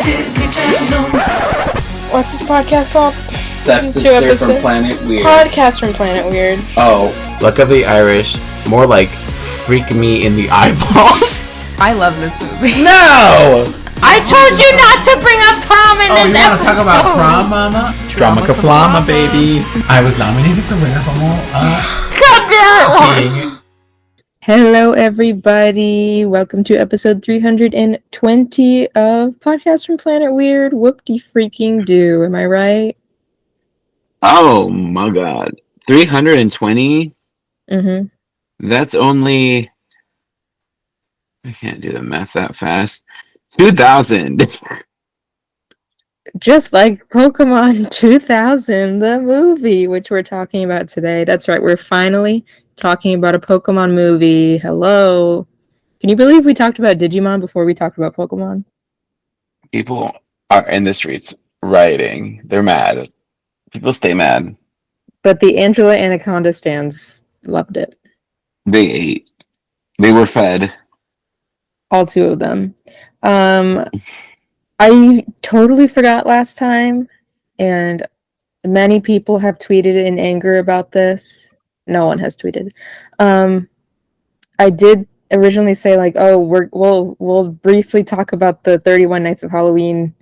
Disney Channel. What's this podcast called? Stepsister from Planet Weird. Podcast from Planet Weird. Oh. Luck of the Irish. More like freak me in the eyeballs. I love this movie. No! I told you not to bring up prom in this you want episode. to talk about prom, mama? Dramacaflama, baby. I was nominated for winner from God damn it. King. Hello, everybody. Welcome to episode 320 of Podcast from Planet Weird. Whoop-de-freaking-do. Am I right? Oh my god. 320? Mm-hmm. That's only... I can't do the math that fast. 2,000. Just like Pokémon 2000, the movie, which we're talking about today. That's right, we're finally talking about a Pokemon movie. Hello. Can you believe we talked about Digimon before we talked about Pokemon? People are in the streets rioting. They're mad. People stay mad. But the Angela Anaconda stands loved it. They ate. They were fed. All two of them. I totally forgot last time, and many people have tweeted in anger about this. No one has tweeted. I did originally say like, oh, we'll briefly talk about the 31 Nights of Halloween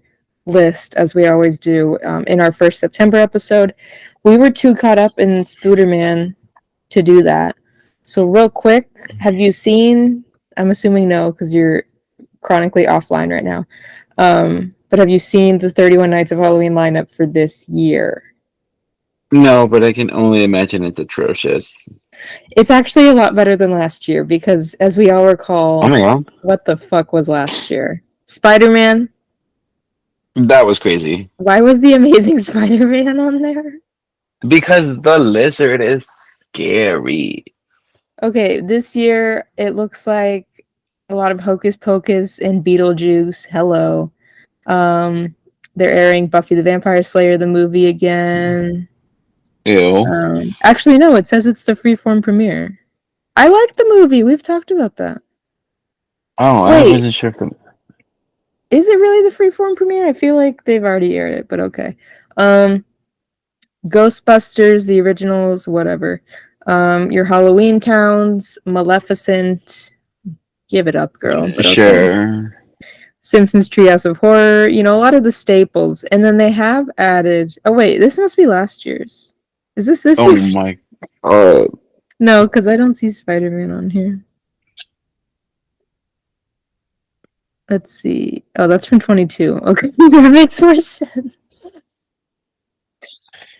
list as we always do in our first September episode. We were too caught up in Spooderman to do that. So real quick, have you seen? I'm assuming no, because you're chronically offline right now. But have you seen the 31 Nights of Halloween lineup for this year? No, but I can only imagine it's atrocious. It's actually a lot better than last year because, as we all recall, Oh my god. what the fuck was last year? Spider-Man? That was crazy. Why was the Amazing Spider-Man on there? Because the lizard is scary. Okay, this year it looks like a lot of Hocus Pocus and Beetlejuice. Hello. They're airing Buffy the Vampire Slayer, the movie again. Ew. Actually, no, it says it's the freeform premiere. I like the movie. We've talked about that. Oh, I Wait. wasn't sure if the... Is it really the freeform premiere? I feel like they've already aired it, but okay. Ghostbusters, the originals, whatever. Your Halloween Towns, Maleficent. Give it up, girl. But okay. Sure. Simpsons Treehouse of Horror. You know, a lot of the staples. And then they have added... Oh, wait. This must be last year's. Is this year's? Oh my... No, because I don't see Spider-Man on here. Let's see. Oh, that's from 22. Okay, that makes more sense.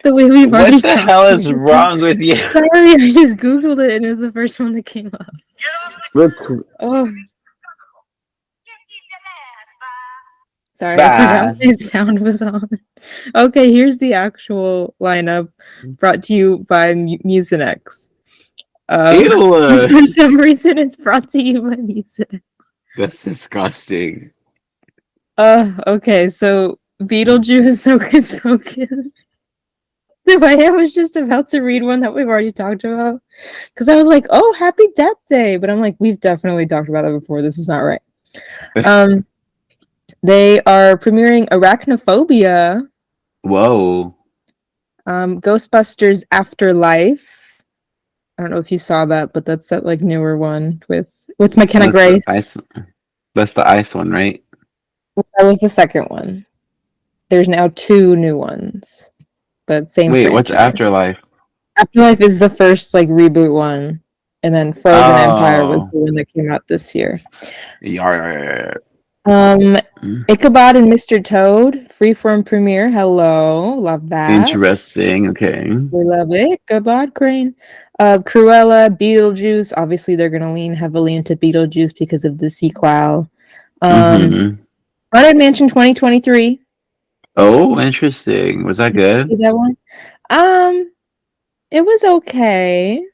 The way we've already What the hell is wrong with you? Sorry, I just Googled it and it was the first one that came up. Oh. Sorry, I forgot my sound was on. Okay, here's the actual lineup brought to you by Mucinex. For some reason, it's brought to you by Mucinex. That's disgusting. Okay, so Beetlejuice, Hocus Pocus. The way I was just about to read one that we've already talked about. Because I was like, oh, Happy Death Day. But I'm like, we've definitely talked about that before. This is not right. They are premiering Arachnophobia. Whoa. Ghostbusters Afterlife. I don't know if you saw that, but that's that like newer one with McKenna Grace. That's the ice one, right? That was the second one. There's now two new ones. But same Wait, franchise. what's Afterlife? Afterlife is the first like reboot one. And then Frozen Empire was the one that came out this year. Yar. Ichabod and Mr. Toad, freeform premiere. Hello, love that. Interesting. Okay. We love it. Ichabod Crane. Cruella, Beetlejuice. Obviously, they're going to lean heavily into Beetlejuice because of the sequel. Haunted Mansion 2023. Oh, interesting. Was that good? That one? It was okay.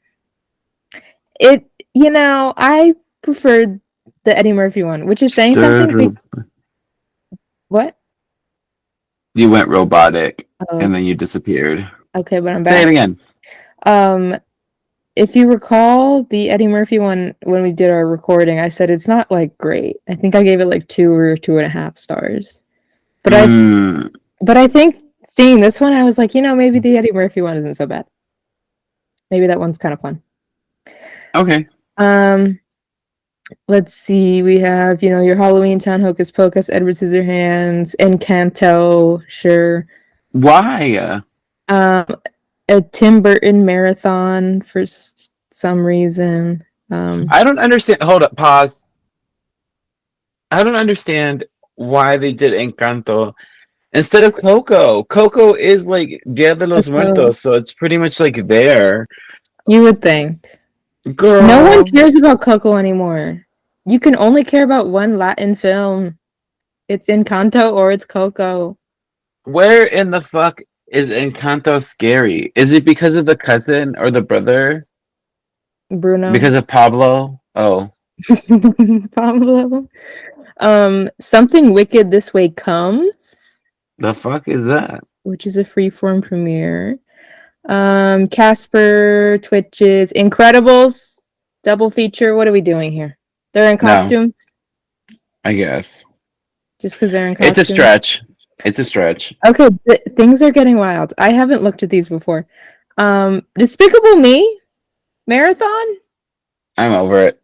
I preferred the Eddie Murphy one, which is saying something. What? You went robotic, and then you disappeared. Okay, but I'm back. Say it again. If you recall the Eddie Murphy one, when we did our recording, I said it's not like great. I think I gave it like 2 or 2.5 stars. But I think seeing this one, I was like, maybe the Eddie Murphy one isn't so bad. Maybe that one's kind of fun. Okay. Let's see. We have, your Halloween Town, Hocus Pocus, Edward Scissorhands, Encanto, sure. Why? A Tim Burton marathon for some reason. I don't understand. Hold up. Pause. I don't understand why they did Encanto instead of Coco. Coco is like Dia de los Coco. Muertos, so it's pretty much like there. You would think. Girl. No one cares about Coco anymore. You can only care about one Latin film. It's Encanto or it's Coco. Where in the fuck is Encanto scary? Is it because of the cousin or the brother? Bruno. Because of Pablo? Oh. Pablo. Something Wicked This Way Comes. The fuck is that? Which is a freeform premiere. Casper, Twitches, Incredibles, double feature. What are we doing here? They're in costumes? No, I guess. Just because they're in costumes? It's a stretch. It's a stretch. Okay, things are getting wild. I haven't looked at these before. Despicable Me? Marathon? I'm over it.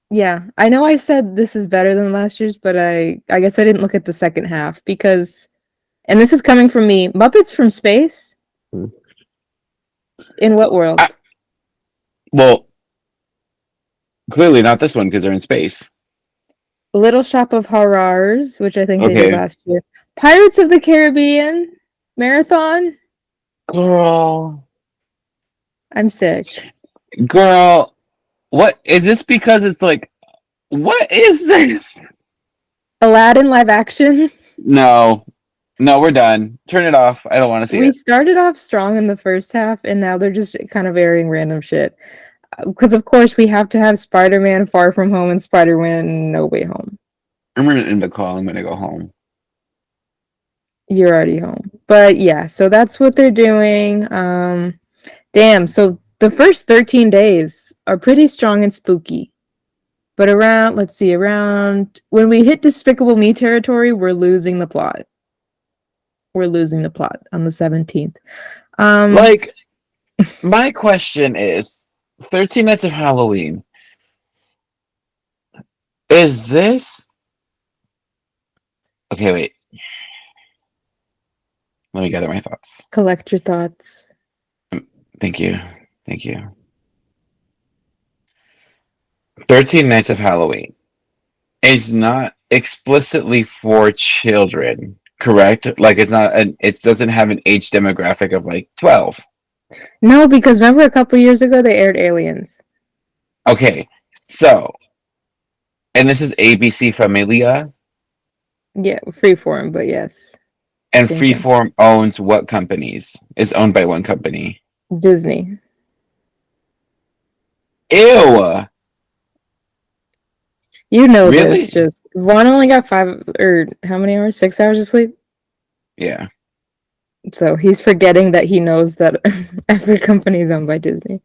Yeah, I know I said this is better than last year's, but I guess I didn't look at the second half because, and this is coming from me, Muppets from Space? In what world? Well, clearly not this one because they're in space. Little Shop of Horrors, which I think they Okay. did last year. Pirates of the Caribbean Marathon? Girl. I'm sick. Girl. What is this? Because it's like, what is this? Aladdin live action? No, we're done. Turn it off. I don't want to see We it. started off strong in the first half, and now they're just kind of airing random shit. Because, of course, we have to have Spider-Man Far From Home and Spider-Man No Way Home. I'm gonna end the call. I'm gonna go home. You're already home. But, yeah, so that's what they're doing. Damn, so the first 13 days are pretty strong and spooky. But around when we hit Despicable Me territory, we're losing the plot. We're losing the plot on the 17th. Like, my question is, 13 Nights of Halloween. Is this... Okay, wait. Let me gather my thoughts. Collect your thoughts. Thank you. 13 Nights of Halloween is not explicitly for children, correct? Like it doesn't have an age demographic of like 12. No, because remember a couple years ago they aired Aliens. Okay, so, and this is ABC Familia? Yeah, Freeform, but yes. And Freeform owns what companies? Is owned by one company? Disney. Ew! You know Really? this, just Juan only got 5 or how many hours? 6 hours of sleep? Yeah. So he's forgetting that he knows that every company is owned by Disney.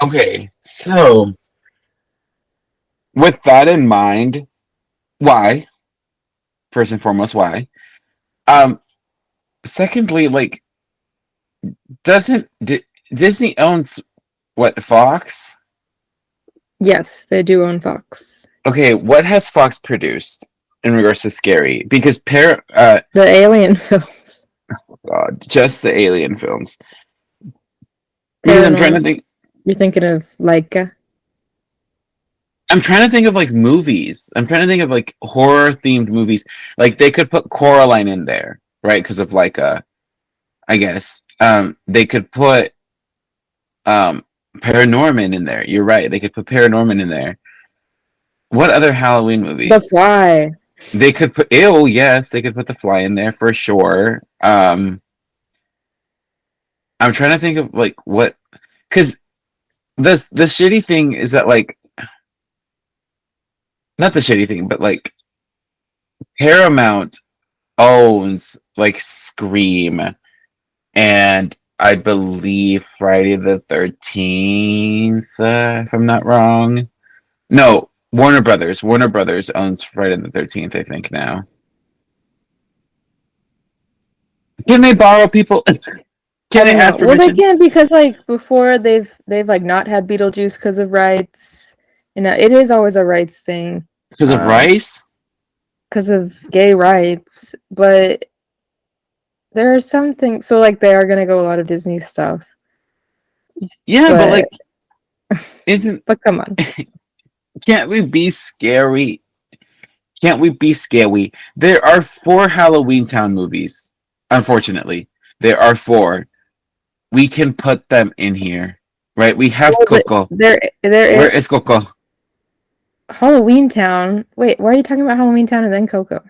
Okay, so with that in mind, why? First and foremost, why? Secondly, like, doesn't Disney owns what, Fox? Yes, they do own Fox. Okay, what has Fox produced in regards to scary? Because the Alien films. God, just the Alien films. Because I'm trying to think. You're thinking of Laika? I'm trying to think of like movies. I'm trying to think of like horror themed movies. Like they could put Coraline in there, right? Because of Laika, I guess. They could put Paranorman in there. You're right. They could put Paranorman in there. What other Halloween movies? The Fly. They could put. Ew, yes, they could put The Fly in there for sure. I'm trying to think of like what, because the shitty thing is that like, not the shitty thing, but like Paramount owns like Scream and I believe Friday the 13th, if I'm not wrong. No, Warner Brothers. Warner Brothers owns Friday the 13th, I think now. Can they borrow people? I Can they don't ask know. Well, they permission? can't because like before they've like not had Beetlejuice because of rights. You know, it is always a rights thing Because of rice? because of gay rights. But there are some things. So like they are gonna go a lot of Disney stuff. Yeah, but like, But isn't but come on. can't we be scary? Can't we be scary? There are 4 Halloween Town movies. Unfortunately, there are 4. We can put them in here, right? We have Well, Coco. there Where is is Coco? Halloween Town. Wait, why are you talking about Halloween Town and then Coco?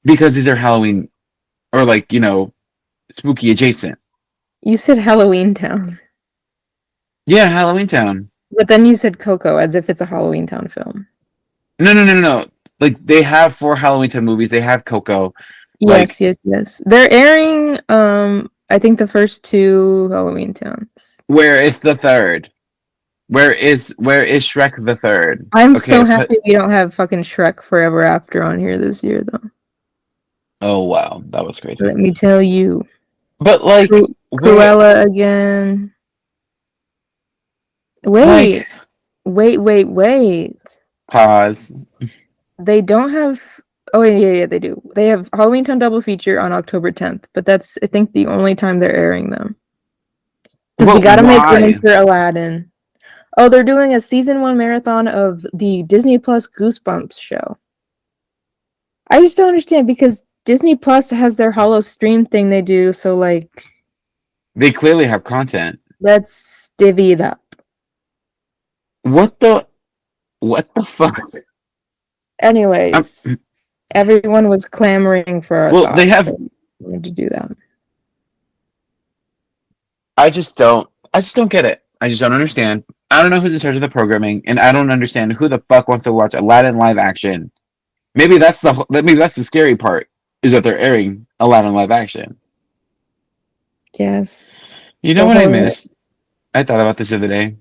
Because these are Halloween or like, spooky adjacent. You said Halloween Town, Yeah, Halloween Town. but then you said Coco as if it's a Halloween Town film. No. Like they have 4 Halloween Town movies. They have Coco. Like, Yes. They're airing I think the first 2 Halloween Towns. where is the third? Where is Shrek the third? I'm Okay, so happy we don't have fucking Shrek Forever After on here this year though. oh wow, that was crazy. Let me tell you. But like, where, Cruella again. like, Wait. pause. They don't have. Oh yeah, they do. They have Halloween Town double feature on October 10th, but that's I think the only time they're airing them. Because we But gotta make why? room for Aladdin. Oh, they're doing a season 1 marathon of the Disney Plus Goosebumps show. I just don't understand because Disney Plus has their Hollow Stream thing they do, so like They clearly have content. let's divvy it up. What the fuck? Anyways, everyone was clamoring for our Well, thoughts, they have. so we wanted to do that. I just don't get it. I just don't understand. I don't know who's in charge of the programming, and I don't understand who the fuck wants to watch Aladdin live action. Maybe that's the scary part, is that they're airing Aladdin live action. Yes. You know what I miss? I thought about this the other day.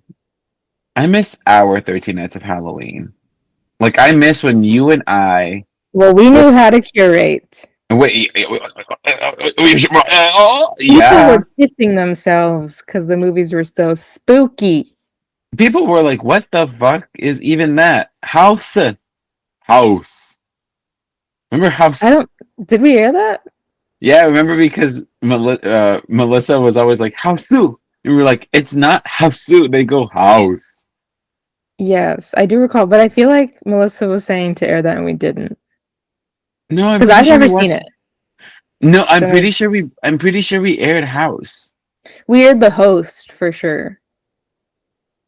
I miss our 13 Nights of Halloween. Like, I miss when you and I. Well, we knew how to curate. Wait. People Yeah. were pissing themselves because the movies were so spooky. People were like, what the fuck is even that? House. Remember House? Did we hear that? Yeah, remember because Melissa was always like, House. And we were like, it's not House. They go House. Yes, I do recall, but I feel like Melissa was saying to air that and we didn't. No, Because I've never seen it. No, I'm So- pretty sure we aired House. We aired the host for sure.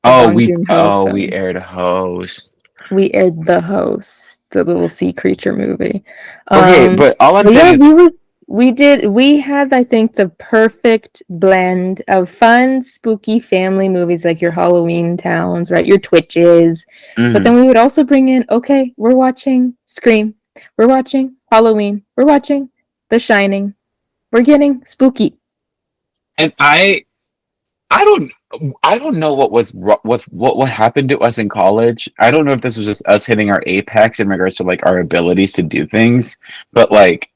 Oh, Bong Joon-ho we film. aired Host. We aired the host, the little sea creature movie. Okay, but all I'm But yeah, saying is, we had I think the perfect blend of fun, spooky family movies like your Halloween Towns, right? Your Twitches. But then we would also bring in, okay, we're watching Scream. We're watching Halloween. We're watching The Shining. We're getting spooky. and I don't know what happened to us in college. I don't know if this was just us hitting our apex in regards to like our abilities to do things, but like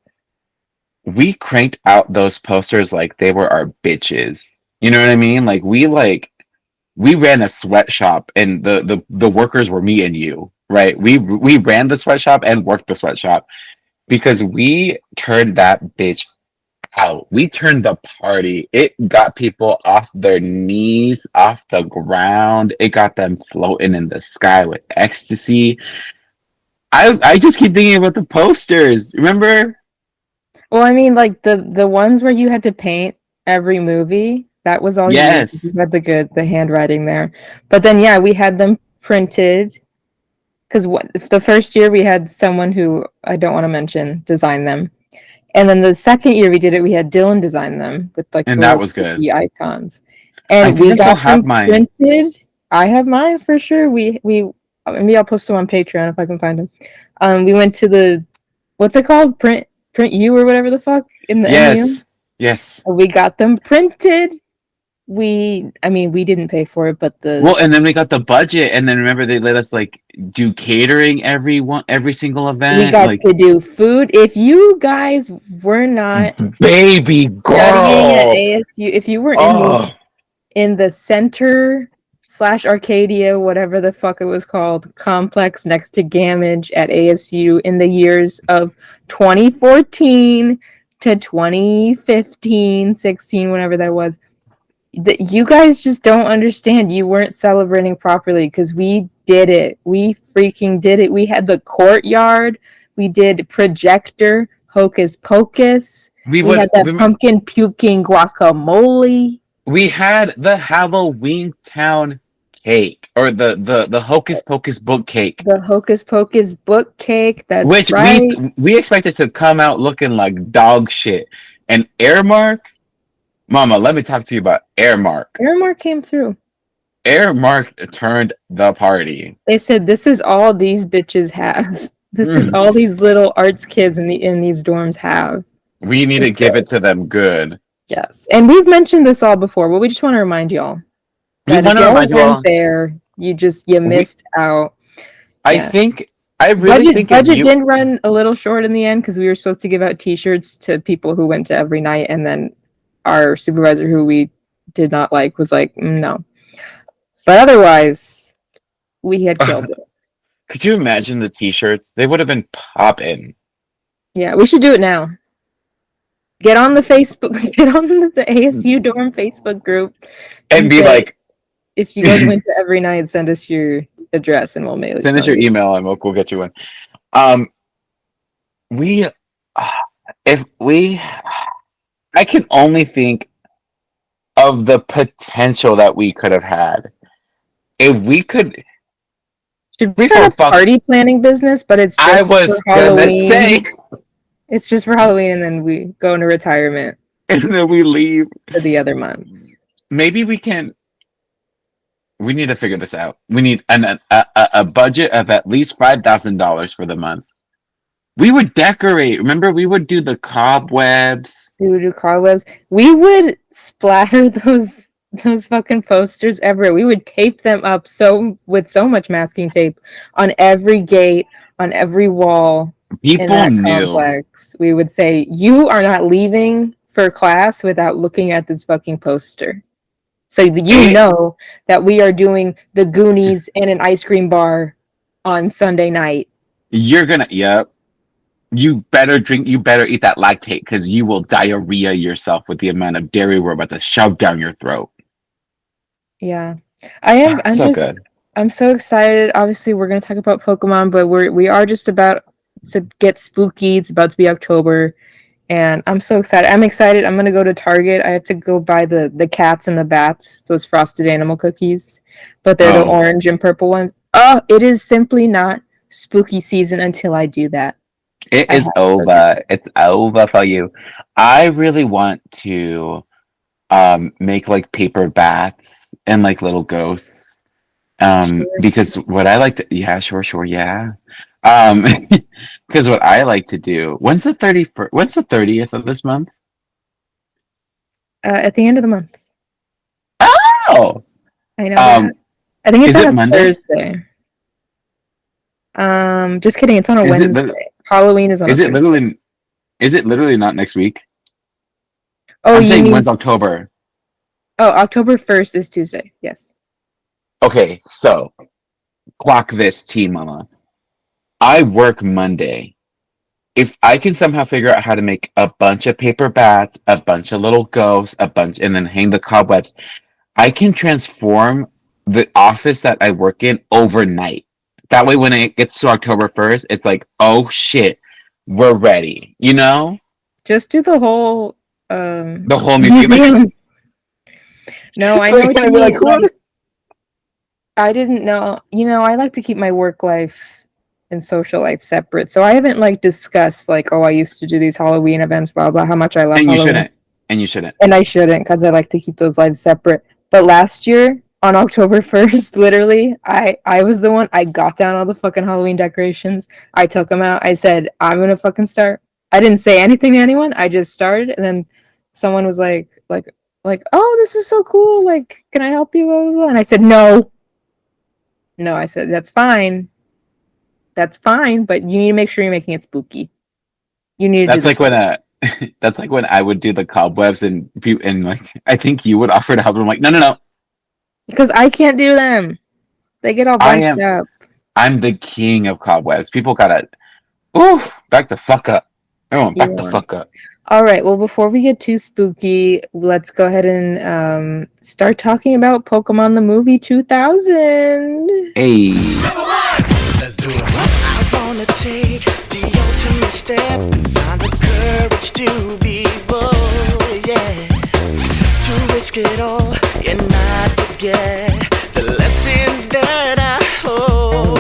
we cranked out those posters like they were our bitches. You know what I mean? Like we ran a sweatshop and the workers were me and you, right? We ran the sweatshop and worked the sweatshop because we turned that bitch out. We turned the party. It got people off their knees, off the ground. It got them floating in the sky with ecstasy. I just keep thinking about the posters. Remember? Well, I mean, like the ones where you had to paint every movie, that was all Yes. you had the handwriting there. But then yeah, we had them printed because the first year we had someone who I don't want to mention design them. And then the second year we did it, we had Dylan design them with like And the that little was good. spooky icons. I And think we I still got have them mine. printed. I have mine for sure. We maybe I'll post them on Patreon if I can find them. We went to the what's it called? Print you or whatever the fuck in the MU. Yes. We got them printed. we didn't pay for it, but Well, and then we got the budget, and then remember they let us like do catering every single we event. got Like, to do food. If you guys were not baby studying at girl. ASU, if you were Oh, in the center / Arcadia, whatever the fuck it was called, complex next to Gamage at ASU in the years of 2014 to 2015, 16, whatever that was, that you guys just don't understand. You weren't celebrating properly because we did it. We freaking did it. We had the courtyard. We did projector, hocus pocus. We had that pumpkin puking guacamole. We had the Halloween Town cake, or the Hocus Pocus book cake, The hocus pocus book cake. That's which right. we expected to come out looking like dog shit. And Airmark, Mama, let me talk to you about Airmark. Airmark came through. Airmark turned the party. They said, "This is all these bitches have. This is all these little arts kids in these dorms have." We need to give it to them good. Yes, and we've mentioned this all before, but we just want to remind y'all that if y'all weren't there, you missed out. I really think budget did run a little short in the end because we were supposed to give out T-shirts to people who went to every night, and then our supervisor, who we did not like, was like, no. But otherwise, we had killed it. Could you imagine the T-shirts? They would have been popping. Yeah, we should do it now. Get on the Facebook, get on the ASU dorm Facebook group, and be like, if you guys went to every night, send us your address and we'll mail it. Send us your email and we'll get you one. I can only think of the potential that we could have had if we could. Should we start a party planning business? But it's just for Halloween. It's just for Halloween, and then we go into retirement, and then we leave for the other months. Maybe we can. We need to figure this out. We need a budget of at least $5,000 for the month. We would decorate. Remember, we would do the cobwebs. We would do cobwebs. We would splatter those fucking posters everywhere. We would tape them up with so much masking tape on every gate, on every wall. People knew. Complex. We would say, "You are not leaving for class without looking at this fucking poster." So you know that we are doing the Goonies and an ice cream bar on Sunday night. You're gonna, yep. You better drink. You better eat that lactate because you will diarrhea yourself with the amount of dairy we're about to shove down your throat. Yeah, I am. I'm so excited. Obviously, we're gonna talk about Pokemon, but we are just about to get spooky. It's about to be October, and I'm so excited. I'm excited. I'm gonna go to Target. I have to go buy the cats and the bats, those frosted animal cookies, but they're the orange and purple ones. Oh, it is simply not spooky season until I do that. It is over. It's over for you. I really want to make like paper bats and like little ghosts. Because what I like to, yeah, sure, yeah. Because what I like to do, when's the 30th of this month? At the end of the month. Oh! I know that. I think it's on a Monday? Thursday. Just kidding, it's on a Wednesday. Halloween is on a Thursday. Is it literally not next week? Oh, I'm saying when's October? Oh, October 1st is Tuesday, yes. Okay, so clock this, Teen Mama. I work Monday. If I can somehow figure out how to make a bunch of paper bats, a bunch of little ghosts, and then hang the cobwebs, I can transform the office that I work in overnight. That way, when it gets to October 1st, it's like, oh shit, we're ready. You know? Just do the whole museum. No, I know what you mean. I didn't know. You know, I like to keep my work life and social life separate. So I haven't discussed I used to do these Halloween events, blah blah. How much I love Halloween. And you shouldn't. And I shouldn't because I like to keep those lives separate. But last year on October 1st, literally, I was the one. I got down all the fucking Halloween decorations. I took them out. I said, I'm gonna fucking start. I didn't say anything to anyone. I just started, and then someone was like, like, "Oh, this is so cool. Like, can I help you?" Blah, blah, blah. And I said, "No, no." I said, That's fine, but you need to make sure you're making it spooky. You need to do That's this like when that's like when I would do the cobwebs and like I think you would offer to help. I'm like, no, no, no. because I can't do them. They get all I bunched am. up. I'm the king of cobwebs. People gotta. Ooh, back the fuck up. Everyone, back You the are. fuck up. All right. Well, before we get too spooky, let's go ahead and start talking about Pokemon the movie 2000. Hey, Let's do it. I wanna take the ultimate step and find the courage to be bold, yeah. To risk it all and not forget the lessons that I hold.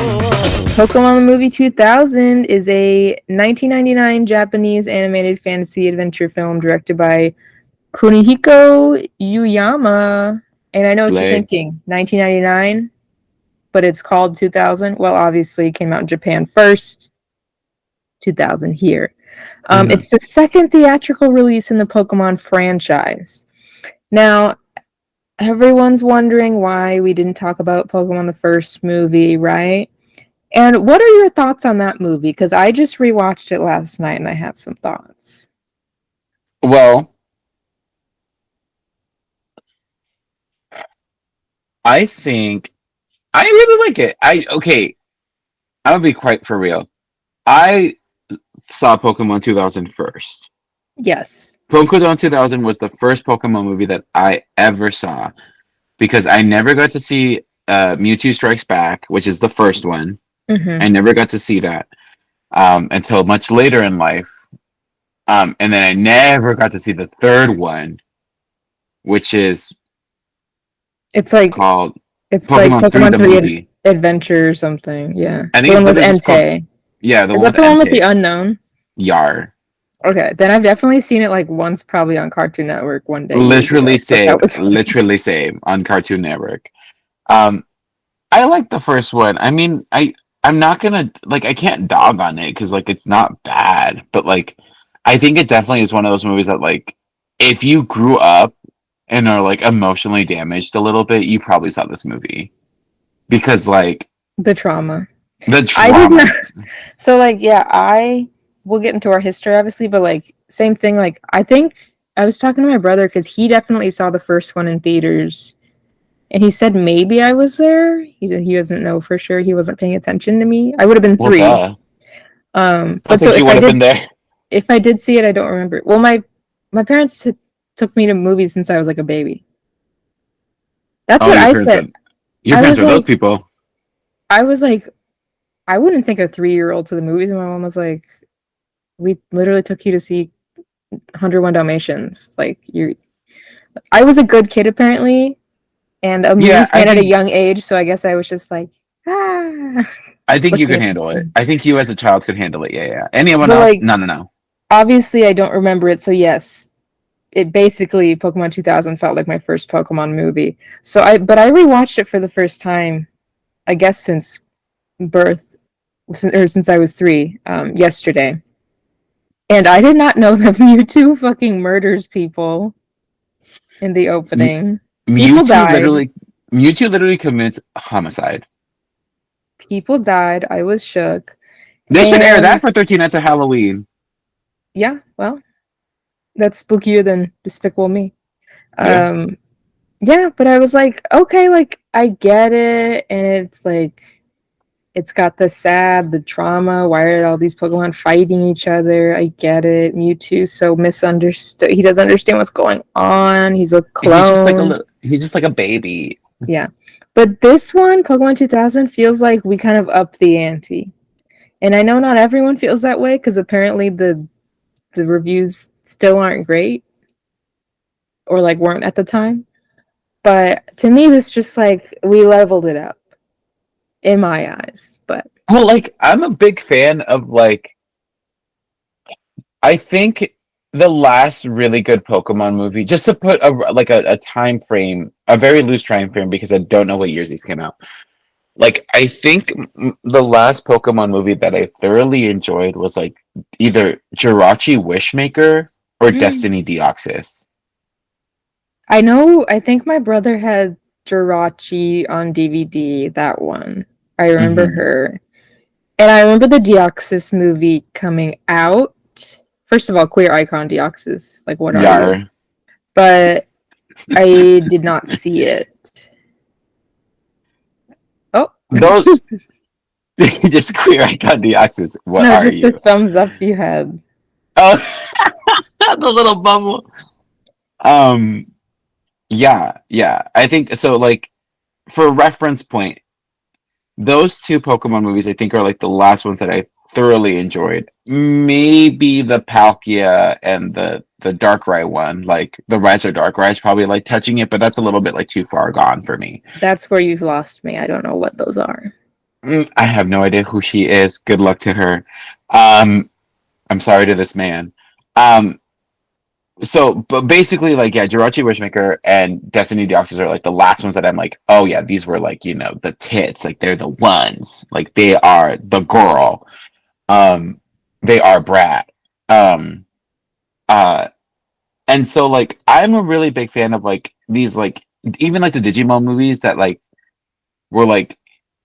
Pokemon the movie 2000 is a 1999 Japanese animated fantasy adventure film directed by Kunihiko Yuyama. And I know what you're Slay. thinking, 1999, but it's called 2000. Well, obviously, it came out in Japan first, 2000 here. Mhm. It's the second theatrical release in the Pokemon franchise. Now, everyone's wondering why we didn't talk about Pokemon the first movie, right? And what are your thoughts on that movie? Because I just rewatched it last night and I have some thoughts. Well, I think I really like it. Okay. I'm gonna be quite for real. I saw Pokemon 2000 first. Yes. Pokemon 2000 was the first Pokemon movie that I ever saw because I never got to see Mewtwo Strikes Back, which is the first one. Mm-hmm. I never got to see that until much later in life. And then I never got to see the third one, which is It's like called Pokemon 3 the 3 movie. Adventure or something. Yeah. I think The it's one with literally just called, Entei. yeah, the Is one that with the one with the Entei. unknown? Yar. Okay, then I've definitely seen it like once, probably on Cartoon Network one day. Literally years ago, but same. that was Literally same on Cartoon Network. I like the first one. I mean, I'm not gonna like I can't dog on it because like it's not bad, but like I think it definitely is one of those movies that like if you grew up and are like emotionally damaged a little bit, you probably saw this movie because like the trauma. the I did trauma. not. So like, yeah, we'll get into our history obviously, but like same thing. Like I think I was talking to my brother because he definitely saw the first one in theaters, and he said maybe I was there. He doesn't know for sure. He wasn't paying attention to me. I would have been Well, 3. duh. I But so think you would have been there. if I did see it, I don't remember. Well, my parents took me to movies since I was like a baby. That's Oh, what your I parents said. are your I parents was are those like, people. I was like, I wouldn't take a 3-year-old to the movies. And my mom was like, we literally took you to see 101 Dalmatians. Like I was a good kid apparently, and a movie Yeah, fan at a young age. So I guess I was just like, I think you looking could at the handle it. screen. I think you as a child could handle it. Yeah, yeah. Anyone But else? like, No, no, no. obviously, I don't remember it. So yes, it basically Pokemon 2000 felt like my first Pokemon movie. But I rewatched it for the first time, I guess since birth, or since I was 3, yesterday. And I did not know that Mewtwo fucking murders people in the opening. People died. Mewtwo literally commits homicide. People died. I was shook. They should air that And for 13 Nights of Halloween. yeah, well, that's spookier than Despicable Me. Yeah. Yeah, but I was like, okay, like I get it, and it's like it's got the trauma. Why are all these Pokemon fighting each other? I get it. Mewtwo so misunderstood. He doesn't understand what's going on. He's a clone. He's just like a baby. Yeah. But this one, Pokemon 2000, feels like we kind of upped the ante. And I know not everyone feels that way because apparently the reviews still aren't great or like weren't at the time. But to me, this just like we leveled it up in my eyes. But Well, like I'm a big fan of like I think the last really good Pokemon movie, just to put a time frame, a very loose time frame because I don't know what years these came out. Like I think the last Pokemon movie that I thoroughly enjoyed was like either Jirachi Wishmaker or Destiny Deoxys. I know. I think my brother had Jirachi on DVD. That one. I remember Mhm. her, and I remember the Deoxys movie coming out. First of all, queer icon Deoxys. Like, what are you? Yar. But I did not see it. Oh, Those just queer icon deoxys. What no, are just the you? thumbs up you had. Oh, the little bubble. Um, yeah, yeah. I think so. Like for reference point, those two Pokemon movies, I think, are like the last ones that I thoroughly enjoyed. Maybe the Palkia and the Darkrai one, like the Rise or Darkrai, is probably like touching it, but that's a little bit like too far gone for me. That's where you've lost me. I don't know what those are. I have no idea who she is. Good luck to her. Um, I'm sorry to this man. Um, so but basically like yeah, Jirachi Wishmaker and Destiny Deoxys are like the last ones that I'm like, oh yeah, these were like, the tits, like they're the ones, like they are the girl. Um they are brat. Um uh and so like I'm a really big fan of like these like even like the Digimon movies that like were like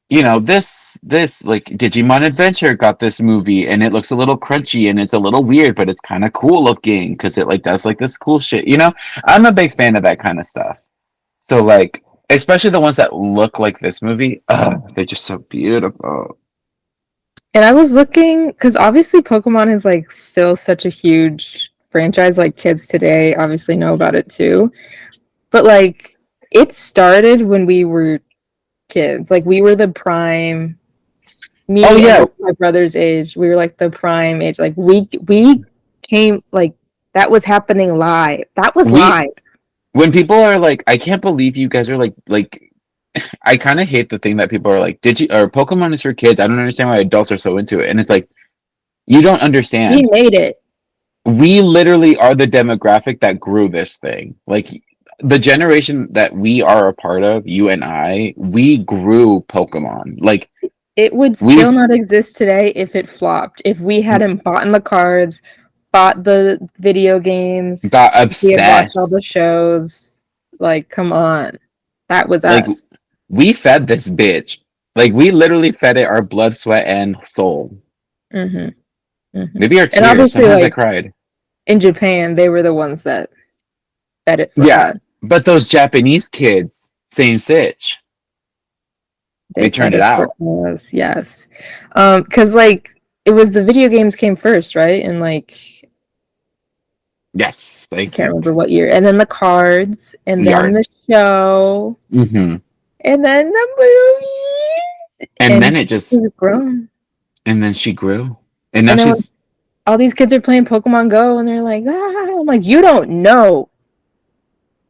this like Digimon Adventure got this movie and it looks a little crunchy and it's a little weird, but it's kind of cool looking because it like does like this cool shit. I'm a big fan of that kind of stuff. So like, especially the ones that look like this movie, they're just so beautiful. And I was looking because obviously Pokemon is like still such a huge franchise. Like kids today obviously know about it too. But like it started when we were kids. Like we were the prime. Oh Me and yeah, both my brother's age, we were like the prime age. Like we came like that was happening live. That was we live. when people are like, I can't believe you guys are like. I kind of hate the thing that people are like, did you or Pokemon is for kids? I don't understand why adults are so into it, and it's like you don't We understand. made it. We literally are the demographic that grew this thing. Like the generation that we are a part of, you and I, we grew Pokemon. Like It would still we've not exist today if it flopped. If we hadn't bought in the cards, bought the video games, got we had watched all the obsessed. shows. Like, come on. That was Like us. we fed this bitch. Like we literally fed it our blood, sweat, and soul. hmm hmm Maybe our And tears. obviously, Sometimes I like cried. in Japan, they were the ones that fed it for Yeah, us. but those Japanese kids, same sitch. They They fed turned it it for out. us, yes. Because like it was the video games came first, right? And like Yes, I I can't think. remember what year. And then the cards, and then Yar. the show, Mm-hmm. and then the movies. And then And it she's just, grown. and then she grew, and now And then when she's. all these kids are playing Pokemon Go and they're like, ah, I'm like, you don't know.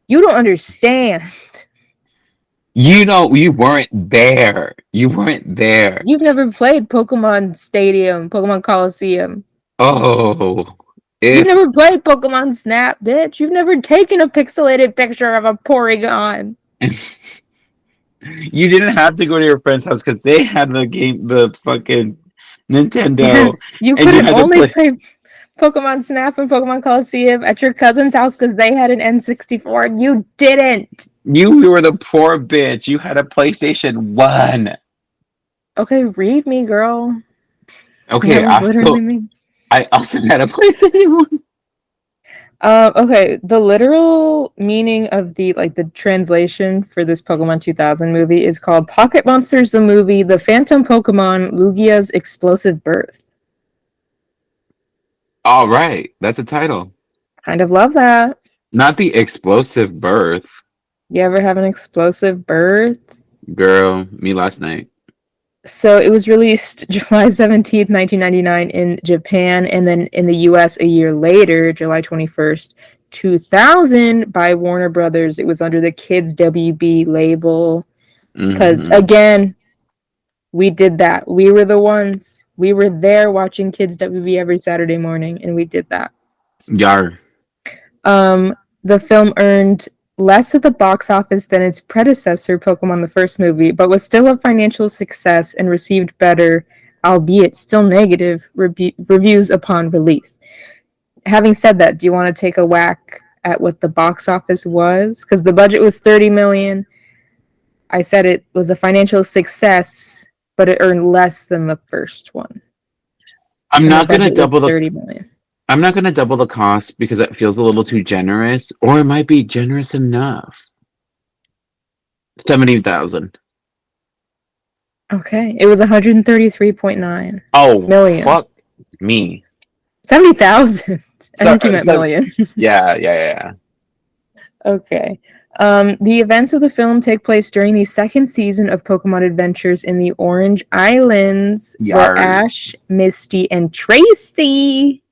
You don't understand. You weren't there. You weren't there. You've never played Pokemon Stadium, Pokemon Coliseum. Oh, You've if never played Pokemon Snap, bitch. You've never taken a pixelated picture of a Porygon. you didn't have to go to your friend's house because they had the fucking Nintendo, Yes, you and you couldn't had to only play. play Pokemon Snap and Pokemon Coliseum at your cousin's house because they had an N64 and you didn't. You were the poor bitch. You had a PlayStation 1. Okay, read me, girl. Okay, That was literally me. I also had a PlayStation 1. Okay, the literal meaning of the translation for this Pokemon 2000 movie is called Pocket Monsters the Movie, The Phantom Pokemon, Lugia's Explosive Birth. All right, that's a title. Kind of love that. Not the explosive birth, You ever have an explosive birth? girl. Me last night. So it was released July 17th, 1999 in Japan, and then in the US a year later, July 21st, 2000 by Warner Brothers. It was under the Kids WB label. Because Hmm. again, we did that. We were the ones. We were there watching Kids WB every Saturday morning, and we did that. Yar. The film earned less at the box office than its predecessor, Pokemon the first movie, but was still a financial success and received better, albeit still negative, reviews upon release. Having said that, do you want to take a whack at what the box office was, because the budget was 30 million. I said it was a financial success, but it earned less than the first one. I'm And not the gonna budget was double the 30 million. I'm not gonna double the cost because it feels a little too generous, or it might be generous enough. 70,000. Okay, it was 133.9 Oh, million. fuck me. 70,000. I think you meant So- million. Yeah. Okay. The events of the film take place during the second season of Pokemon Adventures in the Orange Islands, where Yarr. Ash, Misty, and Tracy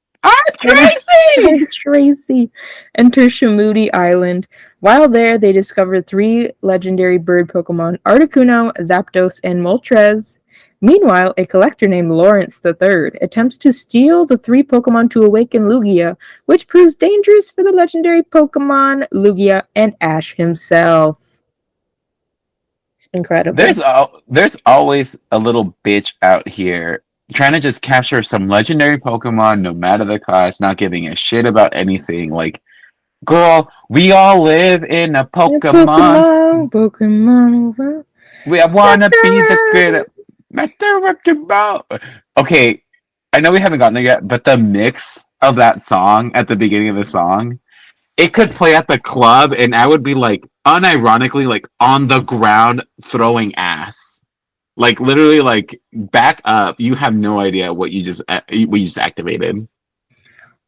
Tracy enter Shamudi Island. While there, they discover 3 legendary bird Pokemon, Articuno, Zapdos, and Moltres. Meanwhile, a collector named Lawrence III attempts to steal the 3 Pokemon to awaken Lugia, which proves dangerous for the legendary Pokemon, Lugia, and Ash himself. Incredible. There's always a little bitch out here trying to just capture some legendary Pokemon, no matter the cost, not giving a shit about anything. Like, girl, we all live in a Pokemon. Pokemon. We want to Mr. be the good Mr. Pokemon. Okay, I know we haven't gotten there yet, but the mix of that song at the beginning of the song, it could play at the club, and I would be like, unironically, like on the ground throwing ass, like literally, like back up. You have no idea what you just activated.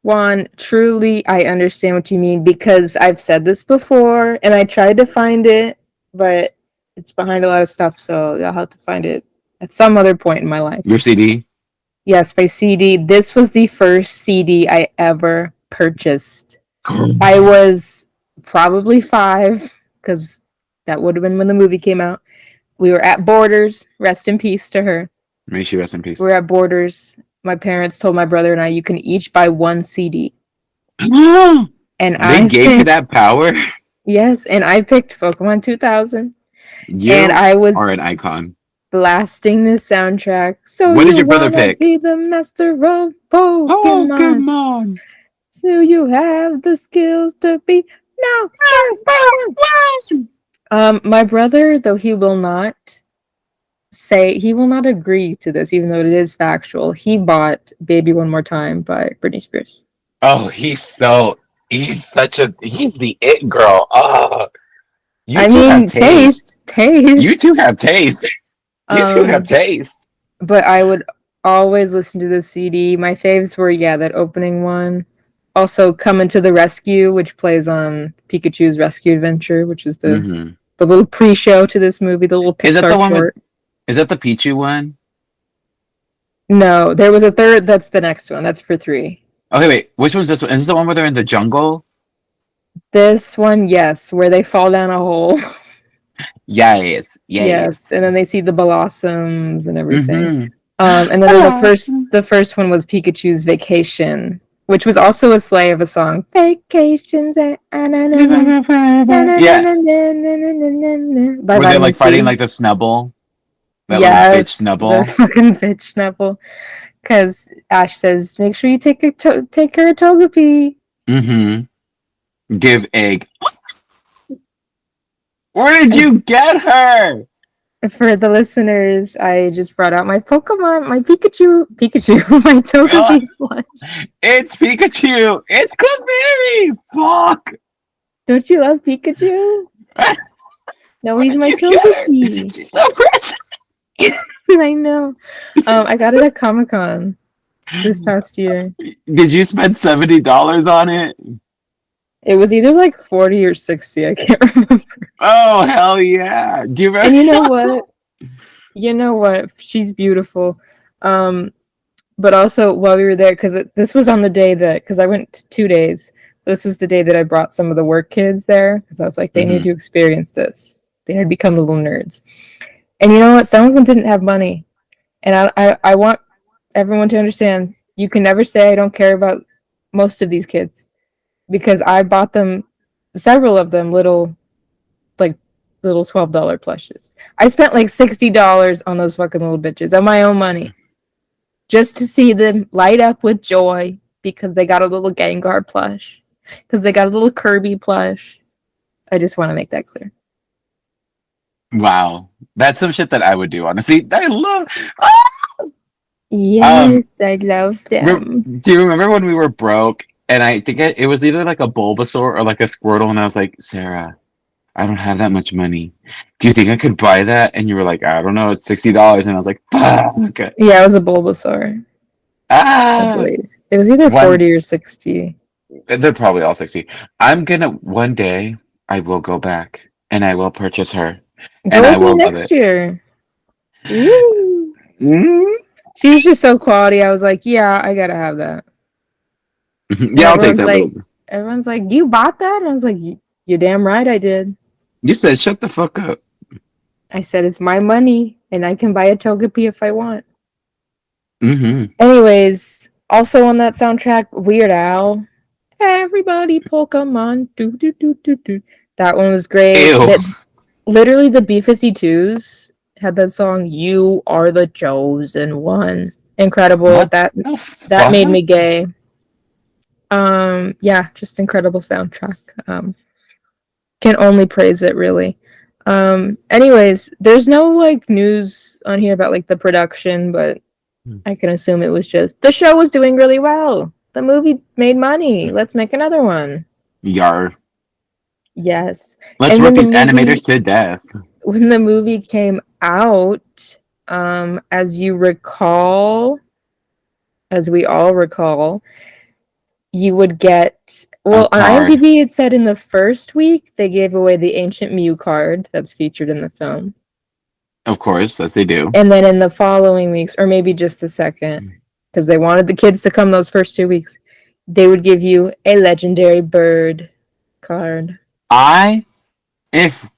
Juan, truly, I understand what you mean, because I've said this before, and I tried to find it, but it's behind a lot of stuff, so I'll have to find it at some other point in my life. Your CD? Yes, by CD. This was the first CD I ever purchased. I was probably 5, because that would have been when the movie came out. We were at Borders. Rest in peace to her. May she rest in peace. We were at Borders. My parents told my brother and I, you can each buy 1 CD. And I gave you that power? Yes, and I picked Pokemon 2000. You and I was are an icon. blasting this soundtrack. So What did your brother wanna pick? Be the master of Pokemon. So you have the skills to be my brother, though he will not agree to this, even though it is factual. He bought Baby One More Time by Britney Spears. Oh, he's the it girl. Oh, you two have taste. You two have taste. You two have taste. But I would always listen to the CD. My faves were, that opening one. Also, Coming to the Rescue, which plays on Pikachu's Rescue Adventure, which is the little pre-show to this movie, the little Pixar Is that the one short. Is that the Pichu one? No, there was a third. That's the next one. That's for 3. Okay, wait. Which one's this one? Is this the one where they're in the jungle? This one, yes, where they fall down a hole. Yes. Yes, and then they see the blossoms and everything. Mm-hmm. And then the first one was Pikachu's Vacation, which was also a sleigh of a song. Vacations. Yeah. By Were they Vitamin like fighting C. like the Snubble? That Yes, little bitch Snubble. the fucking bitch Snubble. Because Ash says, make sure you take care of Togepi. Mm-hmm. Give egg. Where did you get her? For the listeners, I just brought out my Pokemon, my Pikachu, my Togepi plush. It's Pikachu. It's Clefairy. Fuck. Don't you love Pikachu? No, he's my Where did you get her? Togepi. She's so precious. I know. I got it at Comic-Con this past year. Did you spend $70 on it? It was either like 40 or 60. I can't remember. Oh, hell yeah. Do you remember? And you know what? She's beautiful. But also while we were there, because this was on the day because I went 2 days. This was the day that I brought some of the work kids there, because I was like, they need to experience this. They had become little nerds. And you know what? Some of them didn't have money. And I want everyone to understand, you can never say I don't care about most of these kids. Because I bought them, several of them, little $12 plushes. I spent like $60 on those fucking little bitches of my own money. Just to see them light up with joy because they got a little Gengar plush. because they got a little Kirby plush. I just want to make that clear. Wow, that's some shit that I would do. Honestly, I love. Ah! Yes, I love them. Do you remember when we were broke? And I think it was either like a Bulbasaur or like a Squirtle, and I was like, Sarah, I don't have that much money. Do you think I could buy that? And you were like, I don't know, it's $60. And I was like, fuck. Yeah, it was a Bulbasaur, I Ah, believe. It was either One- 40 or 60. they're probably all 60. I'm gonna one day I will go back and I will purchase her. Go And I with me will love next it. year. Woo. Mm. She was just so quality. I was like, yeah, I gotta have that. Yeah, I'll take that like, little. everyone's like, you bought that? And I was like, you're damn right I did. You said shut the fuck up. I said it's my money and I can buy a Togepi if I want. Mm-hmm. Anyways, also on that soundtrack, Weird Al. Everybody Pokemon. Do, do, do, do, do. That one was great. Ew. Literally the B-52s had that song You Are the Chosen One. Incredible. What That the made fuck? me gay. Yeah, just incredible soundtrack. Can only praise it, really. Anyways, there's no like news on here about like the production, but I can assume it was just the show was doing really well. The movie made money. Let's make another one. Yar. Yes. Let's And rip when the these movie- animators to death. When the movie came out, as you recall, as we all recall, you would get on card. IMDb it said in the first week they gave away the Ancient Mew card that's featured in the film. Of course, as they do. And then in the following weeks, or maybe just the second, because they wanted the kids to come those first 2 weeks, they would give you a legendary bird card. If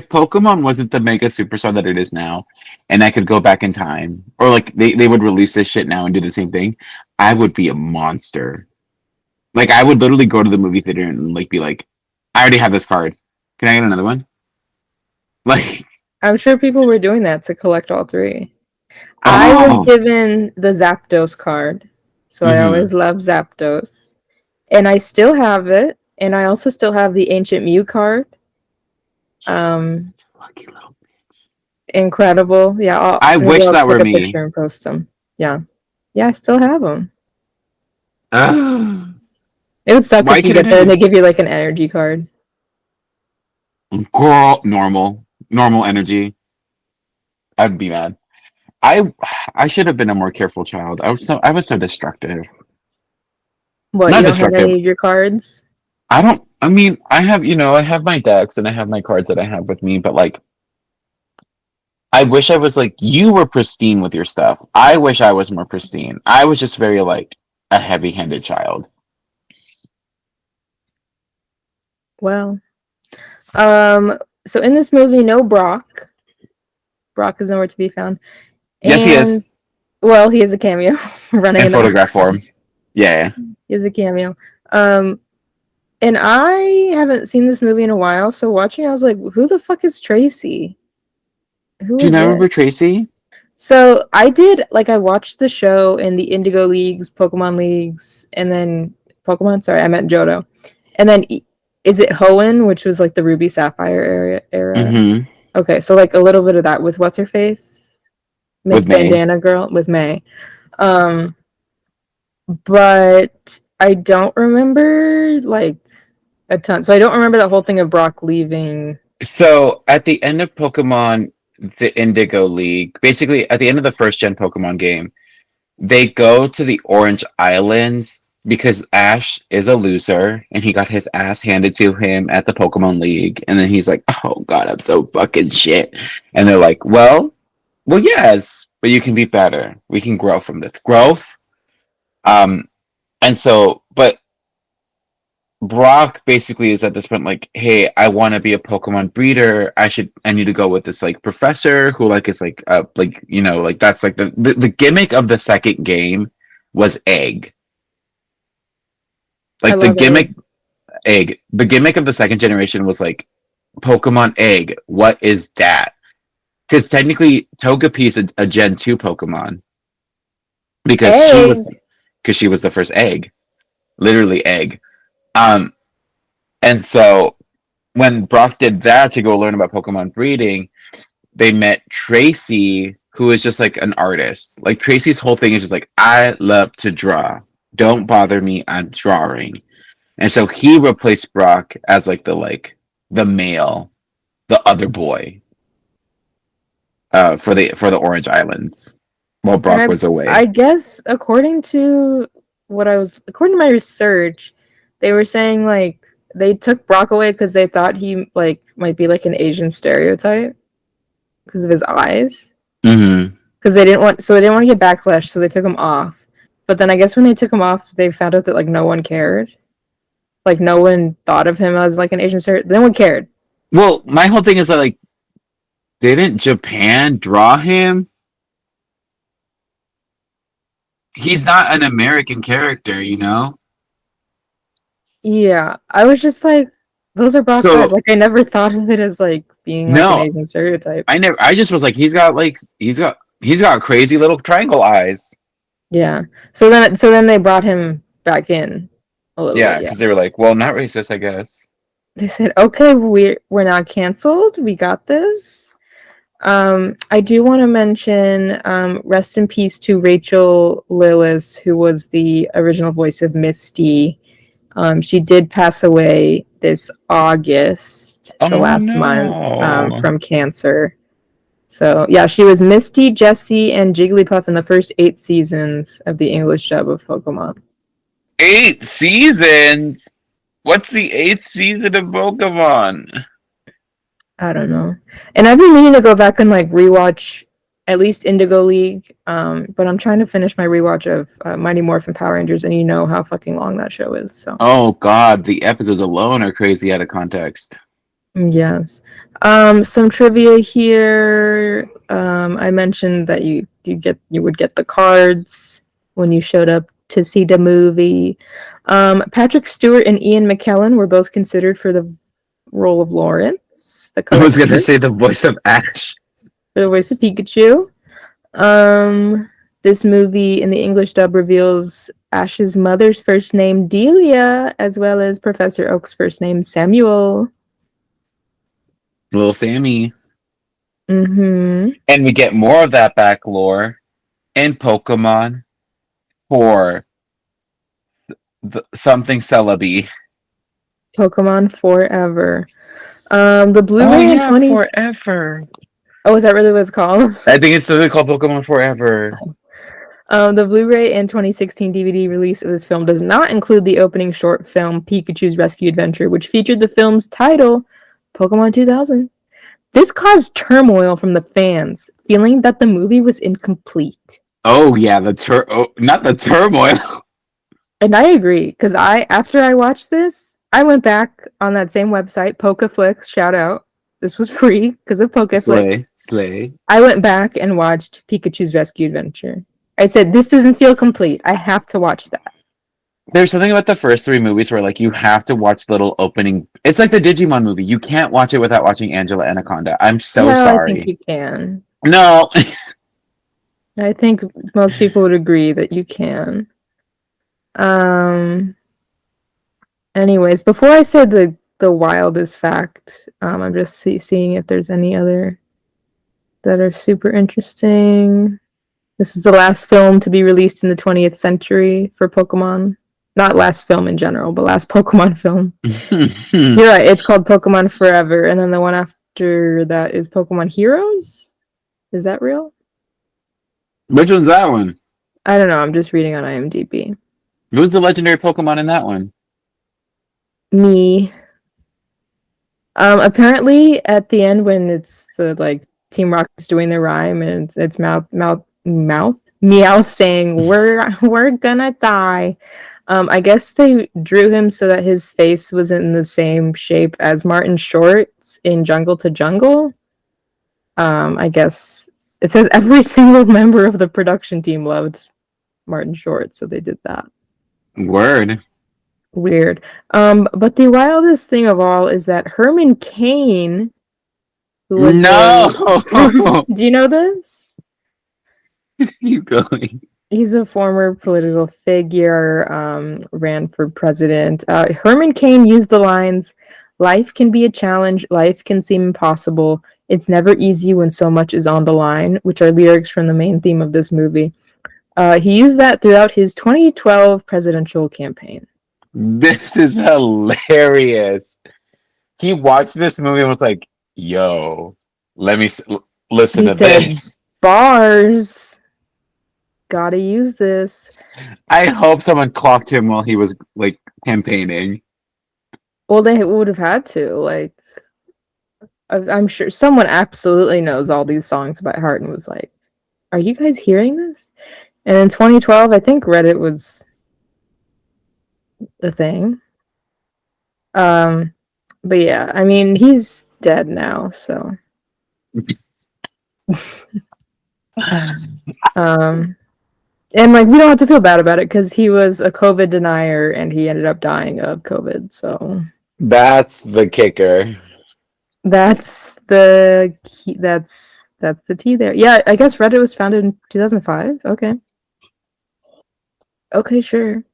Pokemon wasn't the mega superstar that it is now, and I could go back in time, or like they would release this shit now and do the same thing, I would be a monster. Like I would literally go to the movie theater and like be like, I already have this card. Can I get another one? Like, I'm sure people were doing that to collect all three. I was given the Zapdos card, so I always love Zapdos. And I still have it, and I also still have the Ancient Mew card. lucky little. Incredible. Yeah, I maybe wish I'll that take were a me. picture and post them. Yeah, I still have them. It would suck Why if you couldn't get there and I- they give you like an energy card. Girl, normal energy. I'd be mad. I should have been a more careful child. I was so destructive. What, Not you don't destructive. have any of your cards? I mean, I have my decks and I have my cards that I have with me, but like, I wish I was like, you were pristine with your stuff. I wish I was more pristine. I was just very like a heavy-handed child. Well, so in this movie, no Brock. Brock is nowhere to be found. Yes, he is. Well, he is a cameo running In in the photograph form. Yeah. He is a cameo. And I haven't seen this movie in a while, so watching, I was like, "Who the fuck is Tracy? Who Do you is not it?" remember Tracy? So I watched the show in the Indigo Leagues, Pokemon Leagues, and then Pokemon. Sorry, I meant Johto. And then is it Hoenn, which was like the Ruby Sapphire era? Mm-hmm. Okay, so like a little bit of that with what's her face, Miss With May. Bandana Girl with May. But I don't remember like a ton. So I don't remember that whole thing of Brock leaving. So at the end of Pokemon, the Indigo League, basically at the end of the first gen Pokemon game, they go to the Orange Islands because Ash is a loser and he got his ass handed to him at the Pokemon League. And then he's like, oh God, I'm so fucking shit. And they're like, well, yes, but you can be better. We can grow from this growth. And so, but Brock basically is at this point like, hey, I want to be a Pokemon breeder. I need to go with this like professor who like is like like that's like the gimmick of the second game was egg. Like the gimmick egg. The gimmick of the second generation was like Pokemon egg. What is that? Because technically Togepi is a Gen 2 Pokemon. Because she was the first egg. Literally egg. And so when Brock did that to go learn about Pokemon breeding, they met Tracy, who is just like an artist. Like Tracy's whole thing is just like, I love to draw. Don't bother me, I'm drawing. And so he replaced Brock as like the male, the other boy, for the Orange Islands while Brock was away. I guess according to according to my research, they were saying like they took Brock away because they thought he like might be like an Asian stereotype because of his eyes. Mm-hmm. Because they didn't want to get backlash, so they took him off. But then I guess when they took him off, they found out that like no one cared. Like no one thought of him as like an Asian stereotype. No one cared. Well, my whole thing is that like, didn't Japan draw him? He's not an American character, you know? Yeah, I was just like, those are Brock's eyes. Like I never thought of it as like being like an Asian stereotype. I just was like, he's got crazy little triangle eyes. Yeah. So then they brought him back in a little bit. Yeah, because they were like, well, not racist, I guess. They said, okay, we're not canceled. We got this. I do want to mention rest in peace to Rachel Lillis, who was the original voice of Misty. She did pass away this August, last month, from cancer. So yeah, she was Misty, Jessie, and Jigglypuff in the first 8 seasons of the English dub of Pokemon. 8 seasons? What's the 8th season of Pokemon? I don't know. And I've been meaning to go back and like rewatch at least Indigo League, but I'm trying to finish my rewatch of Mighty Morphin Power Rangers, and you know how fucking long that show is. So. Oh God, the episodes alone are crazy out of context. Yes. Some trivia here. I mentioned that you would get the cards when you showed up to see the movie. Patrick Stewart and Ian McKellen were both considered for the role of Lawrence. I was gonna say the voice of Ash. For the voice of Pikachu. This movie in the English dub reveals Ash's mother's first name, Delia, as well as Professor Oak's first name, Samuel. Little Sammy. Mm-hmm. And we get more of that back lore in Pokemon for something Celebi. Pokemon Forever. The Blu-ray in 20... Forever. Oh, is that really what it's called? I think it's still called Pokemon Forever. The Blu-ray and 2016 DVD release of this film does not include the opening short film Pikachu's Rescue Adventure, which featured the film's title, Pokemon 2000. This caused turmoil from the fans, feeling that the movie was incomplete. Oh yeah, not the turmoil. And I agree, because after I watched this, I went back on that same website, Pokeflix, shout out. This was free because of Pokeflix. Slay. I went back and watched Pikachu's Rescue Adventure. I said, this doesn't feel complete. I have to watch that. There's something about the first 3 movies where like you have to watch the little opening. It's like the Digimon movie. You can't watch it without watching Angela Anaconda. I'm so sorry. I think you can. No. I think most people would agree that you can. Anyways, before I say the wildest fact, I'm just seeing if there's any other that are super interesting. This is the last film to be released in the 20th century for Pokemon. Not last film in general, but last Pokemon film. You're right, it's called Pokemon Forever, and then the one after that is Pokemon Heroes? Is that real? Which one's that one? I don't know, I'm just reading on IMDb. Who's the legendary Pokemon in that one? Me. Apparently at the end when it's the like Team Rocket's doing the rhyme and it's Meowth saying we're gonna die. I guess they drew him so that his face was in the same shape as Martin Short's in Jungle to Jungle. I guess it says every single member of the production team loved Martin Short, so they did that. Word. Weird. But the wildest thing of all is that Herman Cain, who was No! do you know this? Keep going. He's a former political figure, ran for president. Herman Cain used the lines, "Life can be a challenge, life can seem impossible. It's never easy when so much is on the line," which are lyrics from the main theme of this movie. He used that throughout his 2012 presidential campaign. This is hilarious. He watched this movie and was like, "Yo, let me listen He to said, this." "Bars. Gotta use this." I hope someone clocked him while he was like campaigning. Well, they would have had to. Like, I'm sure someone absolutely knows all these songs by heart and was like, "Are you guys hearing this?" And in 2012, I think Reddit was a thing. But yeah, I mean, he's dead now, so. And like, we don't have to feel bad about it because he was a COVID denier and he ended up dying of COVID. So That's the kicker. that's the key. That's the tea there. Yeah, I guess Reddit was founded in 2005. Okay, sure.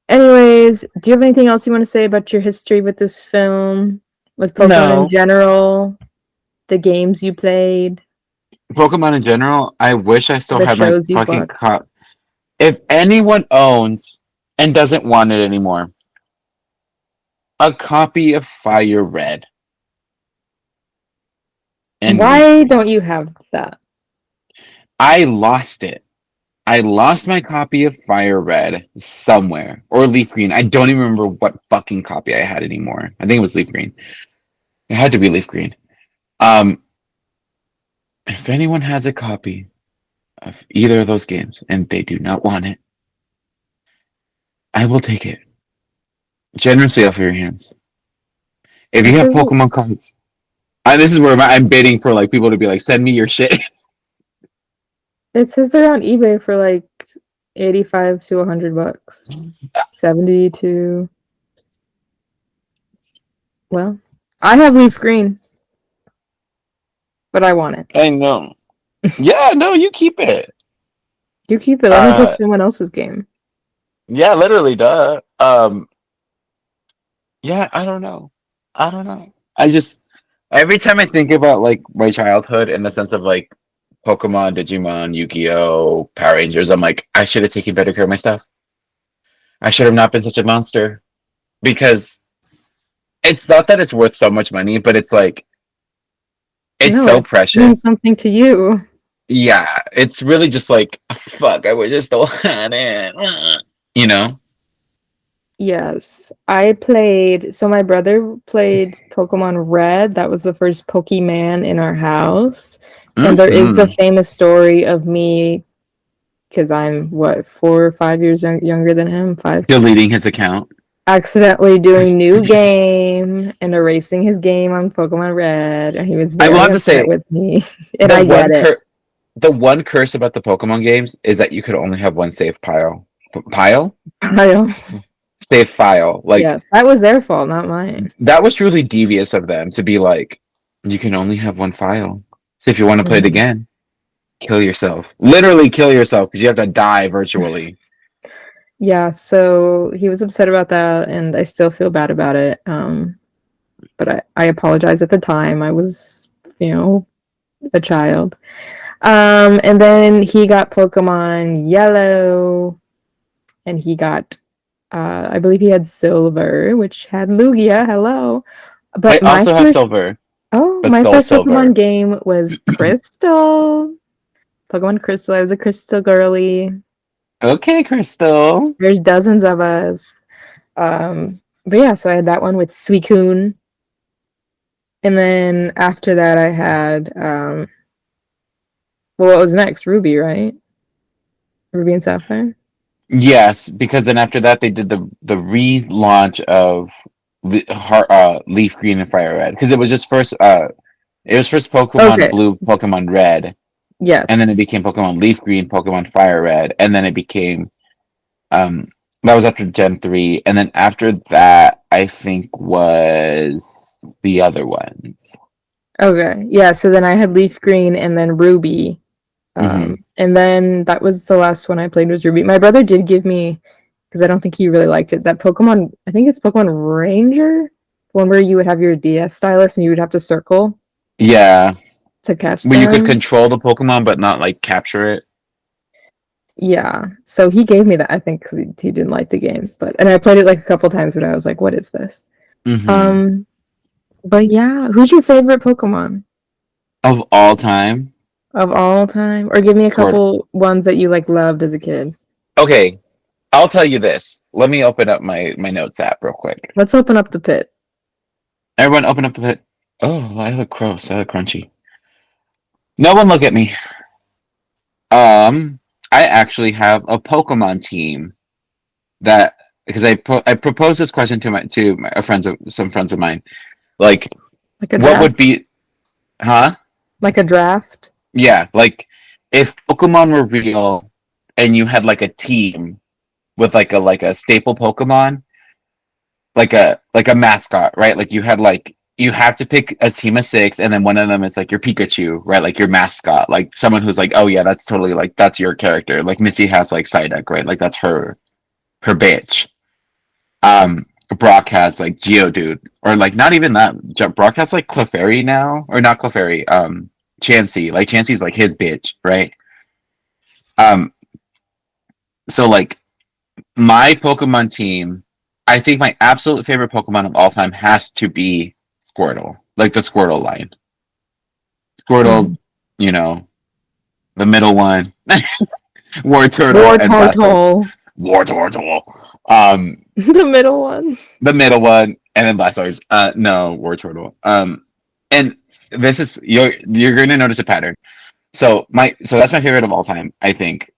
Anyways, do you have anything else you want to say about your history with this film, with Pokemon in general, the games you played, Pokemon in general, I wish I still the had my shows you fucking watched? If anyone owns and doesn't want it anymore, a copy of Fire Red. And Why don't you have that? I lost it. I lost my copy of Fire Red somewhere. Or Leaf Green. I don't even remember what fucking copy I had anymore. I think it was Leaf Green. It had to be Leaf Green. If anyone has a copy of either of those games and they do not want it, I will take it. Generously off your hands. If you have Pokemon cards, this is where I'm bidding for like people to be like, send me your shit. It says they're on eBay for like $85 to $100. 70 to. Well, I have Leaf Green, but I want it. I know. Yeah, no, you keep it. You keep it. Let me pick someone else's game. Yeah, literally, duh. Yeah, I don't know. I just every time I think about like my childhood in the sense of like Pokemon, Digimon, Yu-Gi-Oh, Power Rangers, I'm like, I should have taken better care of my stuff. I should have not been such a monster. Because it's not that it's worth so much money, but it's like it's so It precious. means something to you. Yeah, it's really just like fuck, I wish I still had it. You know? Yes, I played. So my brother played Pokemon Red. That was the first Pokemon in our house. And there is the famous story of me, because I'm what, 4 or 5 years younger than him, 5. Deleting his account. Accidentally doing new game and erasing his game on Pokemon Red, and he was I very will have to upset say, with me. And I get it. the one curse about the Pokemon games is that you could only have one save pile. Pile. Save file. Like, yes, that was their fault, not mine. that was truly devious of them to be like, you can only have one file. So if you want to play it again, kill yourself. Literally kill yourself because you have to die virtually. Yeah, so he was upset about that, and I still feel bad about it. But I apologize at the time. I was, a child. And then he got Pokemon Yellow, and he got, I believe he had Silver, which had Lugia. Hello. But I also have Silver. Oh, but my first Silver. Pokemon game was Crystal. Pokemon Crystal. I was a Crystal girly. Okay, Crystal. There's dozens of us. But yeah, so I had that one with Suicune. And then after that I had what was next? Ruby, right? Ruby and Sapphire? Yes, because then after that they did the relaunch of Leaf Green and Fire Red. Because it was just first Pokemon Blue, Pokemon Red. Yes. And then it became Pokemon Leaf Green, Pokemon Fire Red, and then it became that was after Gen 3, and then after that I think was the other ones. Okay. Yeah, so then I had Leaf Green and then Ruby. And then that was the last one I played was Ruby. My brother did give me, because I don't think he really liked it, that Pokemon, I think it's Pokemon Ranger, one where you would have your DS stylus and you would have to circle Yeah, to catch where you could them. control the Pokemon but not like capture it. Yeah, so he gave me that. I think he didn't like the game, and I played it like a couple times, but I was like, "What is this?" Mm-hmm. But yeah, who's your favorite Pokemon Of all time, of all time? Or give me a Squirtle. couple ones that you like loved as a kid. Okay, I'll tell you this. Let me open up my notes app real quick. Let's open up the pit. Everyone, open up the pit. Oh, I look gross. I look crunchy. No one look at me. I actually have a Pokemon team that because I proposed this question to some friends of mine. Like, Like a what draft? would be, huh? Like a draft? Yeah, like if Pokemon were real and you had like a team with like a staple Pokemon, like a mascot, right? Like you have to pick a team of 6, and then one of them is like your Pikachu, right? Like your mascot, like someone who's like, oh yeah, that's totally like that's your character. Like Missy has like Psyduck, right? Like that's her bitch. Brock has like Geodude, or like not even that. Brock has like Clefairy now, or not Clefairy. Chansey, like Chansey's like his bitch, right? Um, so like my Pokemon team, I think my absolute favorite Pokemon of all time has to be Squirtle, like the Squirtle line. Squirtle, you know, the middle one, War Turtle, and Blastoise. War Turtle. The middle one. The middle one, and then Blastoise. No, War Turtle. And this is you're going to notice a pattern. So that's my favorite of all time. I think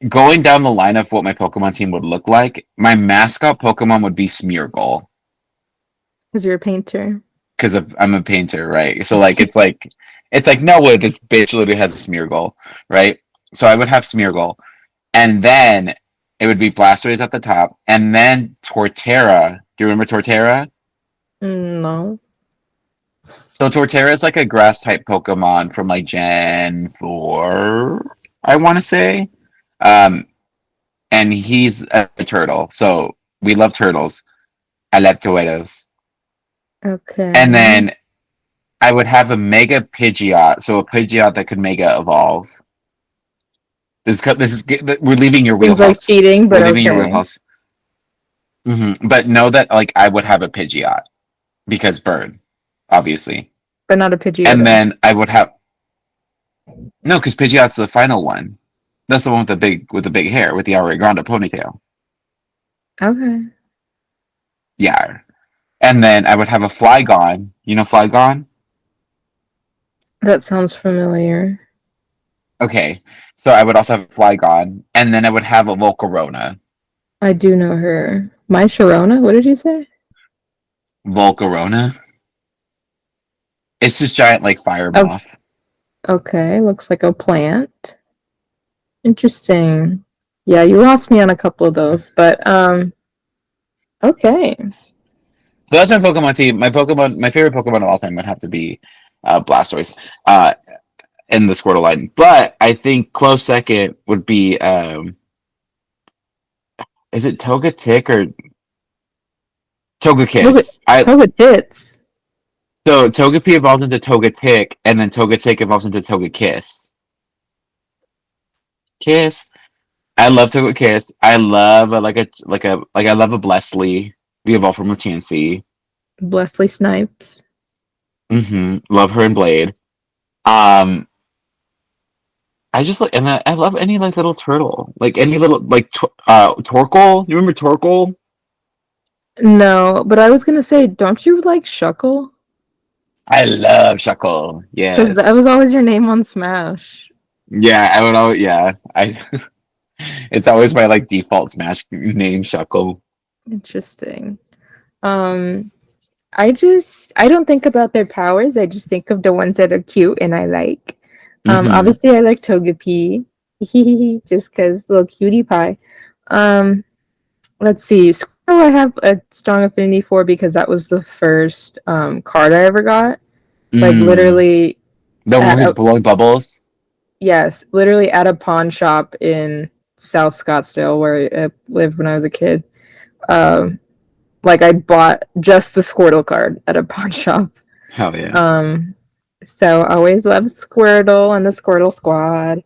going down the line of what my Pokemon team would look like, my mascot Pokemon would be Smeargle. Because you're a painter. Because I'm a painter, right? So like it's like no way this bitch literally has a Smeargle, right? So I would have Smeargle, and then it would be Blastoise at the top, and then Torterra. Do you remember Torterra? No. So Torterra is like a grass type Pokemon from like Gen 4, I want to say. And he's a turtle. So we love turtles. I love Toedos. Okay. And then I would have a Mega Pidgeot. So a Pidgeot that could Mega Evolve. We're leaving your Seems wheelhouse. like cheating, but we're leaving okay. your wheelhouse. But know that like I would have a Pidgeot because bird, obviously. But not a Pidgeot. And then I would have because Pidgeot's the final one. That's the one with the big hair with the Ariana Grande ponytail. Okay. Yeah. And then I would have a Flygon. You know Flygon? That sounds familiar. Okay. So I would also have a Flygon, and then I would have a Volcarona. I do know her. My Sharona? What did you say? Volcarona? It's just giant like fire moth. Okay, looks like a plant. Interesting. Yeah, you lost me on a couple of those, but okay. So that's my Pokemon team. My favorite Pokemon of all time would have to be Blastoise in the Squirtle line. But I think close second would be is it Togetic or Togekiss? Togetits. So Togepi evolves into Togetic, and then Togetic evolves into Togekiss. Kiss. I love Togekiss. I love I love a Blessly, the evolve from a Chansey. Wesley Snipes. Love her and Blade. I just like, and I love any like little turtle, like any little like Torkoal. You remember Torkoal? No, but I was gonna say, don't you like Shuckle? I love Shuckle. Yes. Because that was always your name on Smash. Yeah, I would always. Yeah, I. It's always my like default Smash name, Shuckle. Interesting. I don't think about their powers. I just think of the ones that are cute and I like. Obviously I like Togepi. Just because little cutie pie. Let's see. Squirtle I have a strong affinity for because that was the first card I ever got. Like literally the one who's blowing bubbles. Yes, literally at a pawn shop in South Scottsdale where I lived when I was a kid. Um, like I bought just the Squirtle card at a pawn shop. Hell yeah. So I always loved Squirtle and the Squirtle Squad.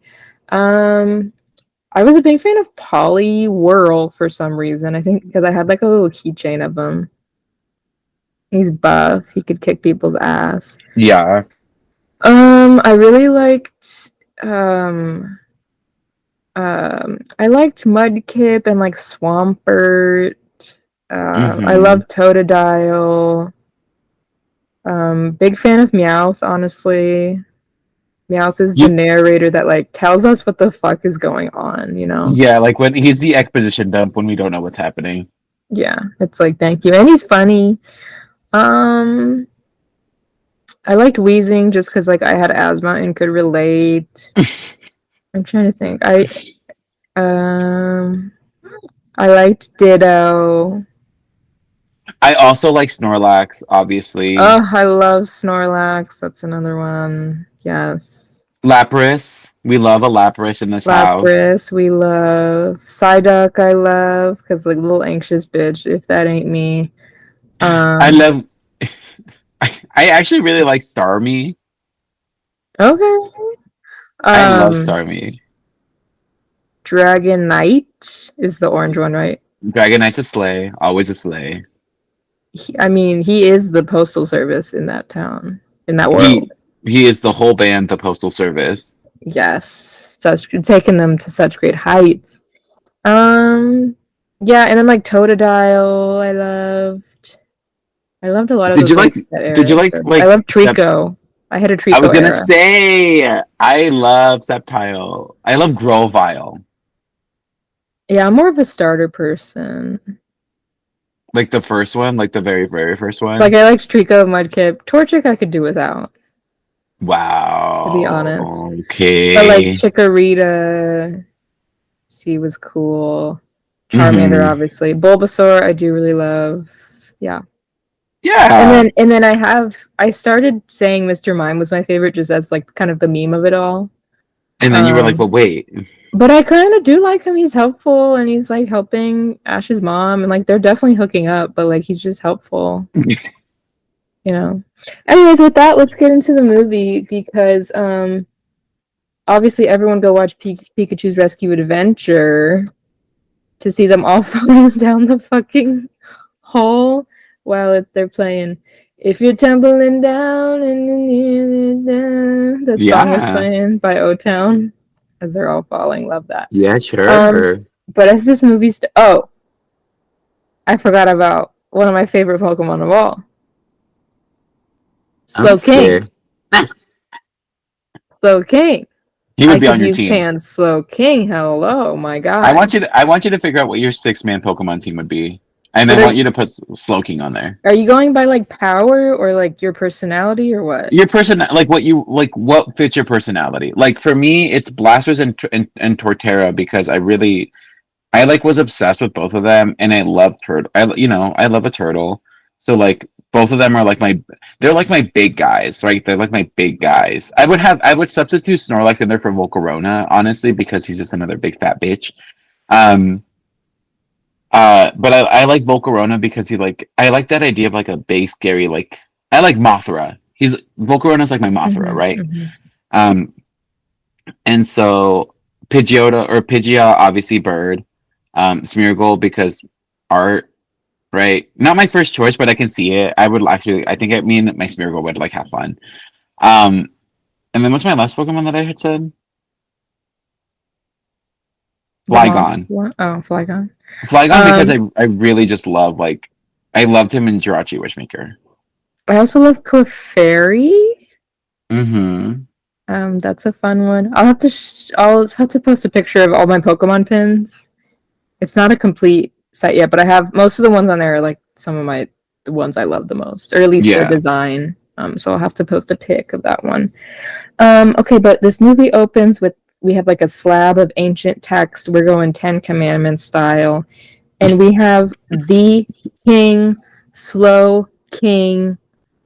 I was a big fan of Polly Whirl for some reason. I think because I had like a little keychain of him. He's buff. He could kick people's ass. Yeah. I really liked I liked Mudkip and like Swampert. I Mhm. love Totodile. Big fan of Meowth, honestly. Meowth is the You, narrator that like tells us what the fuck is going on, you know? yeah, like when he's the exposition dump when we don't know what's happening. Yeah, it's like thank you. And he's funny. Um I liked Wheezing just because like I had asthma and could relate. I'm trying to think. Um I liked Ditto. I also like Snorlax, obviously. Oh, I love Snorlax. That's another one. Yes. Lapras. We love a Lapras in this house. Lapras, we love. Psyduck, I love because like little anxious bitch. If that ain't me. I love. I actually really like Starmie. Okay. I love Um, Starmie. Dragonite is the orange one, right? Dragonite's a sleigh. Always a sleigh. I mean, he is the postal service in that town, in that He world. he is the whole band, the Postal Service. Yes, such taking them to such great heights. Yeah, and then like Totodile, I loved a lot of Did those you like like? that Did you era. like So I like love Sep? Trico. I had a I Trico was gonna era. say I love Sceptile. I love Grovyle. Yeah, I'm more of a starter person. Like the first one, like the very very first Like one. I liked Trico, Mudkip, Torchic. I could do without, to be honest. Wow. But like Okay. Chikorita, she was cool. Charmander, Hmm. obviously. Bulbasaur, I do really love. Yeah. Yeah. And then I started saying Mr. Mime was my favorite just as like kind of the meme of it all. And then you were like, Um "But wait." but I kind of do like him. He's helpful and he's like helping Ash's mom and like they're definitely hooking up, but like he's just helpful, you know. Anyways, with that, let's get into the movie because obviously everyone go watch Pikachu's Rescue Adventure to see them all falling down the fucking hole while they're playing If You're Tumbling Down and that song was Yeah. playing by O Town as they're all falling. Love that. Yeah, Um, sure. but as this movie oh, I forgot about one of my favorite Pokemon of all. I'm Slow King. scared. Slow King. He I would be could on your use team. Pan Slow King. Hello, my I god. want you to figure out what your 6-man Pokemon team would be. And But I want you to put Slowking on there. are you going by like power or like your personality or what? Your person, like what fits your personality. Like for me, it's Blasters and Torterra because I like was obsessed with both of them, and I love turtle. I love a turtle. So like both of them are like they're like my big guys, right? They're like my big guys. I would substitute Snorlax in there for Volcarona, honestly, because he's just another big fat bitch. Um, but I like Volcarona because I like that idea of like a big scary I like Mothra. Volcarona's like my Mothra, Mhm, right? mhm. Um, and so Pidgeot, obviously bird. Smeargle because art, right? Not my first choice, but I can see it. I think me and my Smeargle would like have fun. Um, and then what's my last Pokemon that I had said? The moth Flygon. one? Oh, Flygon. Flygon because Um, I really just love I loved him in Jirachi Wishmaker. I also love Clefairy. Mm-hmm. That's a fun one. I'll have to post a picture of all my Pokemon pins. It's not a complete set yet, but I have most of the ones on there are like some of the ones I love the most, or at least their Yeah. design. So I'll have to post a pic of that one. Okay, but this movie opens with we have like a slab of ancient text. We're going Ten Commandments style, and we have the King, Slow King.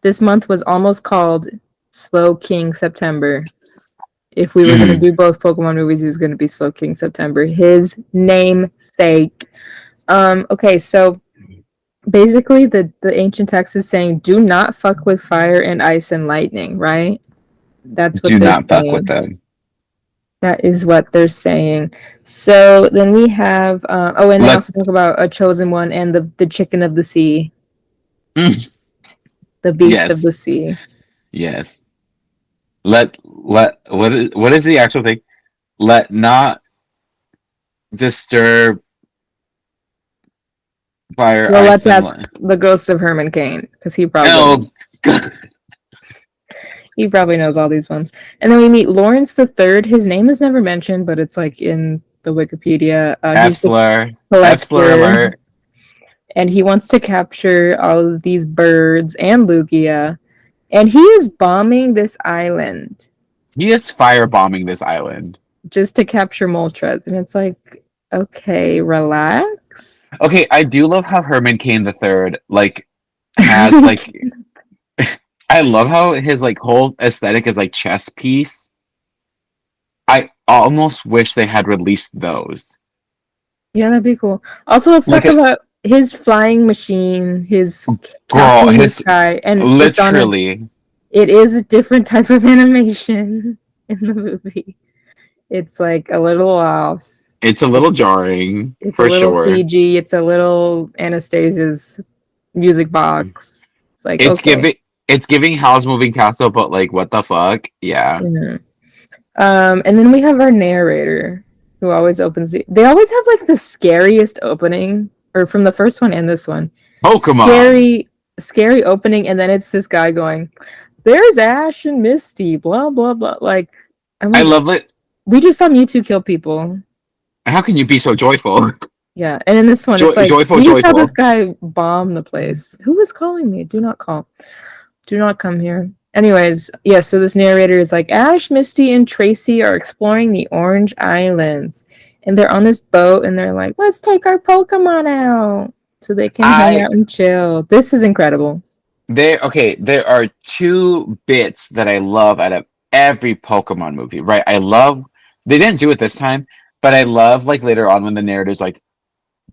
This month was almost called Slow King September. if we were going to do both Pokemon movies, it was going to be Slowking September, his namesake. Okay, so basically the ancient text is saying, do not fuck with fire and ice and lightning, right? That's what Do they're not fuck with saying. them. That is what they're saying. So then we have, and they Let's- also talk about a chosen one and the chicken of the sea, Mm. the beast Yes. of the sea. Yes. What is the actual thing? Let not disturb fire, Well, ice, let's and ask the ghost of Herman Cain, because he probably no. God. he probably knows all these ones. And then we meet Lawrence the Third. His name is never mentioned, but it's like in the Wikipedia. F He's the slur. F slur collector, alert. and he wants to capture all of these birds and Lugia. And he is bombing this island He is firebombing this island. just to capture Moltres. And it's like, okay, relax. Okay, I do love how Herman Cain the Third like has like I love how his like whole aesthetic is like chess piece. I almost wish they had released those. Yeah, that'd be cool. Also, let's Like talk about his flying machine, his Girl, castle in the his sky, and literally. it is a different type of animation in the movie. It's like a little off. It's a little jarring It's for a little sure. CG. It's a little Anastasia's music box. Like, It's okay. giving Howl's Moving Castle, but like what the fuck? Yeah. Mhm. And then we have our narrator who always opens they always have like the scariest opening, or from the first one and this one. Pokemon. Scary opening, and then it's this guy going, "There's Ash and Misty, blah blah blah." Like, I'm I like, love it. we just saw Mewtwo kill people. How can you be so joyful? Yeah, and in this one, it's like Joyful, we just saw joyful. this guy bomb the place. Who was calling me? Do not call. Do not come here. Anyways, yeah, so this narrator is like, Ash, Misty, and Tracy are exploring the Orange Islands. And they're on this boat, and they're like, let's take our Pokemon out so they can hang out and chill. This is incredible. There are two bits that I love out of every Pokemon movie, right? I love they didn't do it this time, but I love like later on when the narrator's like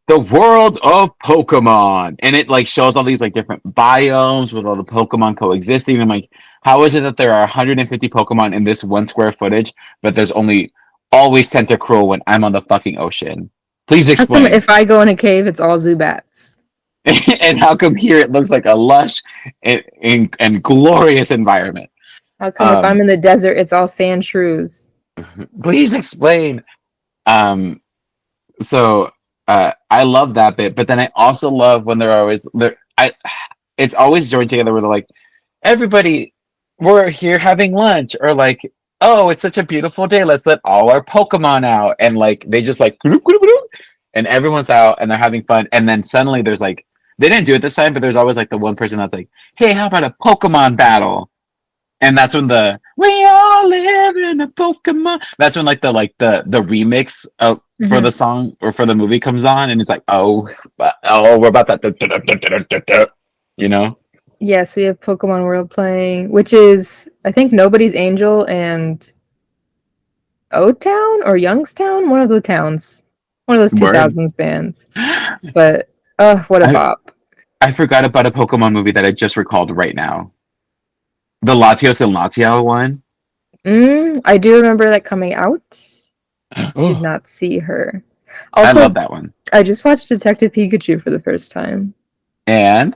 the world of Pokemon, and it like shows all these like different biomes with all the Pokemon coexisting. I'm like, how is it that there are 150 Pokemon in this one square footage, but there's only always Tentacruel when I'm on the fucking ocean? Please How come explain. if I go in a cave, it's all Zubats? And how come here it looks like a lush and glorious environment? How come if I'm in the desert, it's all sand shrews? Please explain. So I love that bit, but then I also love when they're always there. It's always joined together where they're like, everybody, we're here having lunch, or like, oh, it's such a beautiful day, let's let all our Pokemon out, and like they just like, and everyone's out and they're having fun, and then suddenly there's like, they didn't do it this time, but there's always like the one person that's like, hey, how about a Pokemon battle? And that's when we all live in a Pokemon. That's when like the remix for the song or for the movie comes on, and it's like, we're about that, you know. Yes, we have Pokemon World playing, which is I think Nobody's Angel and O-Town or Youngstown, one of the towns, one of those 2000s bands. But what a bop! I forgot about a Pokemon movie that I just recalled right now. The Latios and Latiao one. I do remember that coming out. Did not see her. Also, I love that one. I just watched Detective Pikachu for the first time. And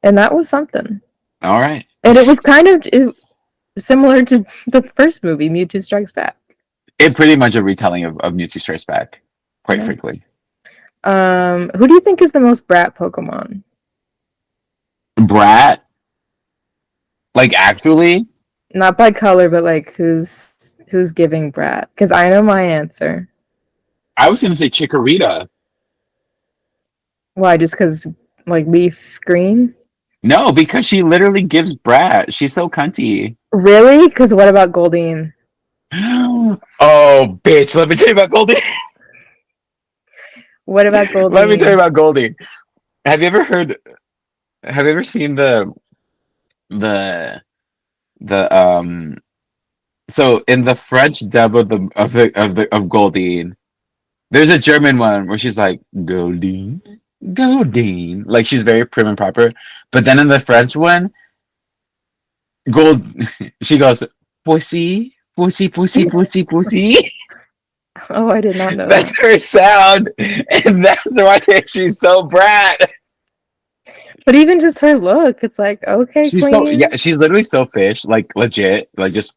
that was something. All right. And it was kind of similar to the first movie, Mewtwo Strikes Back. It pretty much a retelling of Mewtwo Strikes Back, quite frankly. Who do you think is the most brat Pokemon? Brat? Like actually? Not by color, but like who's giving brat? Because I know my answer. I was gonna say Chikorita. Why? Just because like leaf green? No, because she literally gives brat. She's so cunty. Really? Because what about Goldeen? Oh, bitch! Let me tell you about Goldie. What about Goldeen? Let me tell you about Goldie. Have you ever seen the So in the French dub of Goldine, there's a German one where she's like Goldine, Goldine, like she's very prim and proper. But then in the French one, Gold, she goes pussy, pussy, pussy, pussy, pussy. Oh, I did not know That's that. her sound, and that's why she's so brat. But even just her look, it's like, okay, She's so queen. she's literally so fish, like legit, like just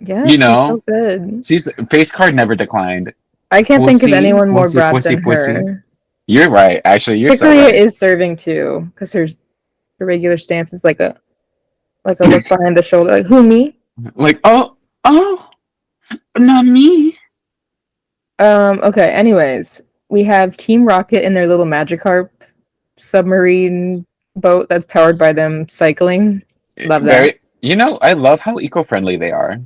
Yeah, you she's know, so good. she's face card never declined. I can't think of Pussy, anyone more pussy, brat pussy, than pussy. her. You're right. Actually, you're so Particularly right. is serving too, because her regular stance is like a look behind the shoulder, like who me? Like, oh, not me. Okay, anyways, we have Team Rocket in their little Magikarp submarine boat that's powered by them cycling. Love that. Very. You know, I love how eco-friendly they are.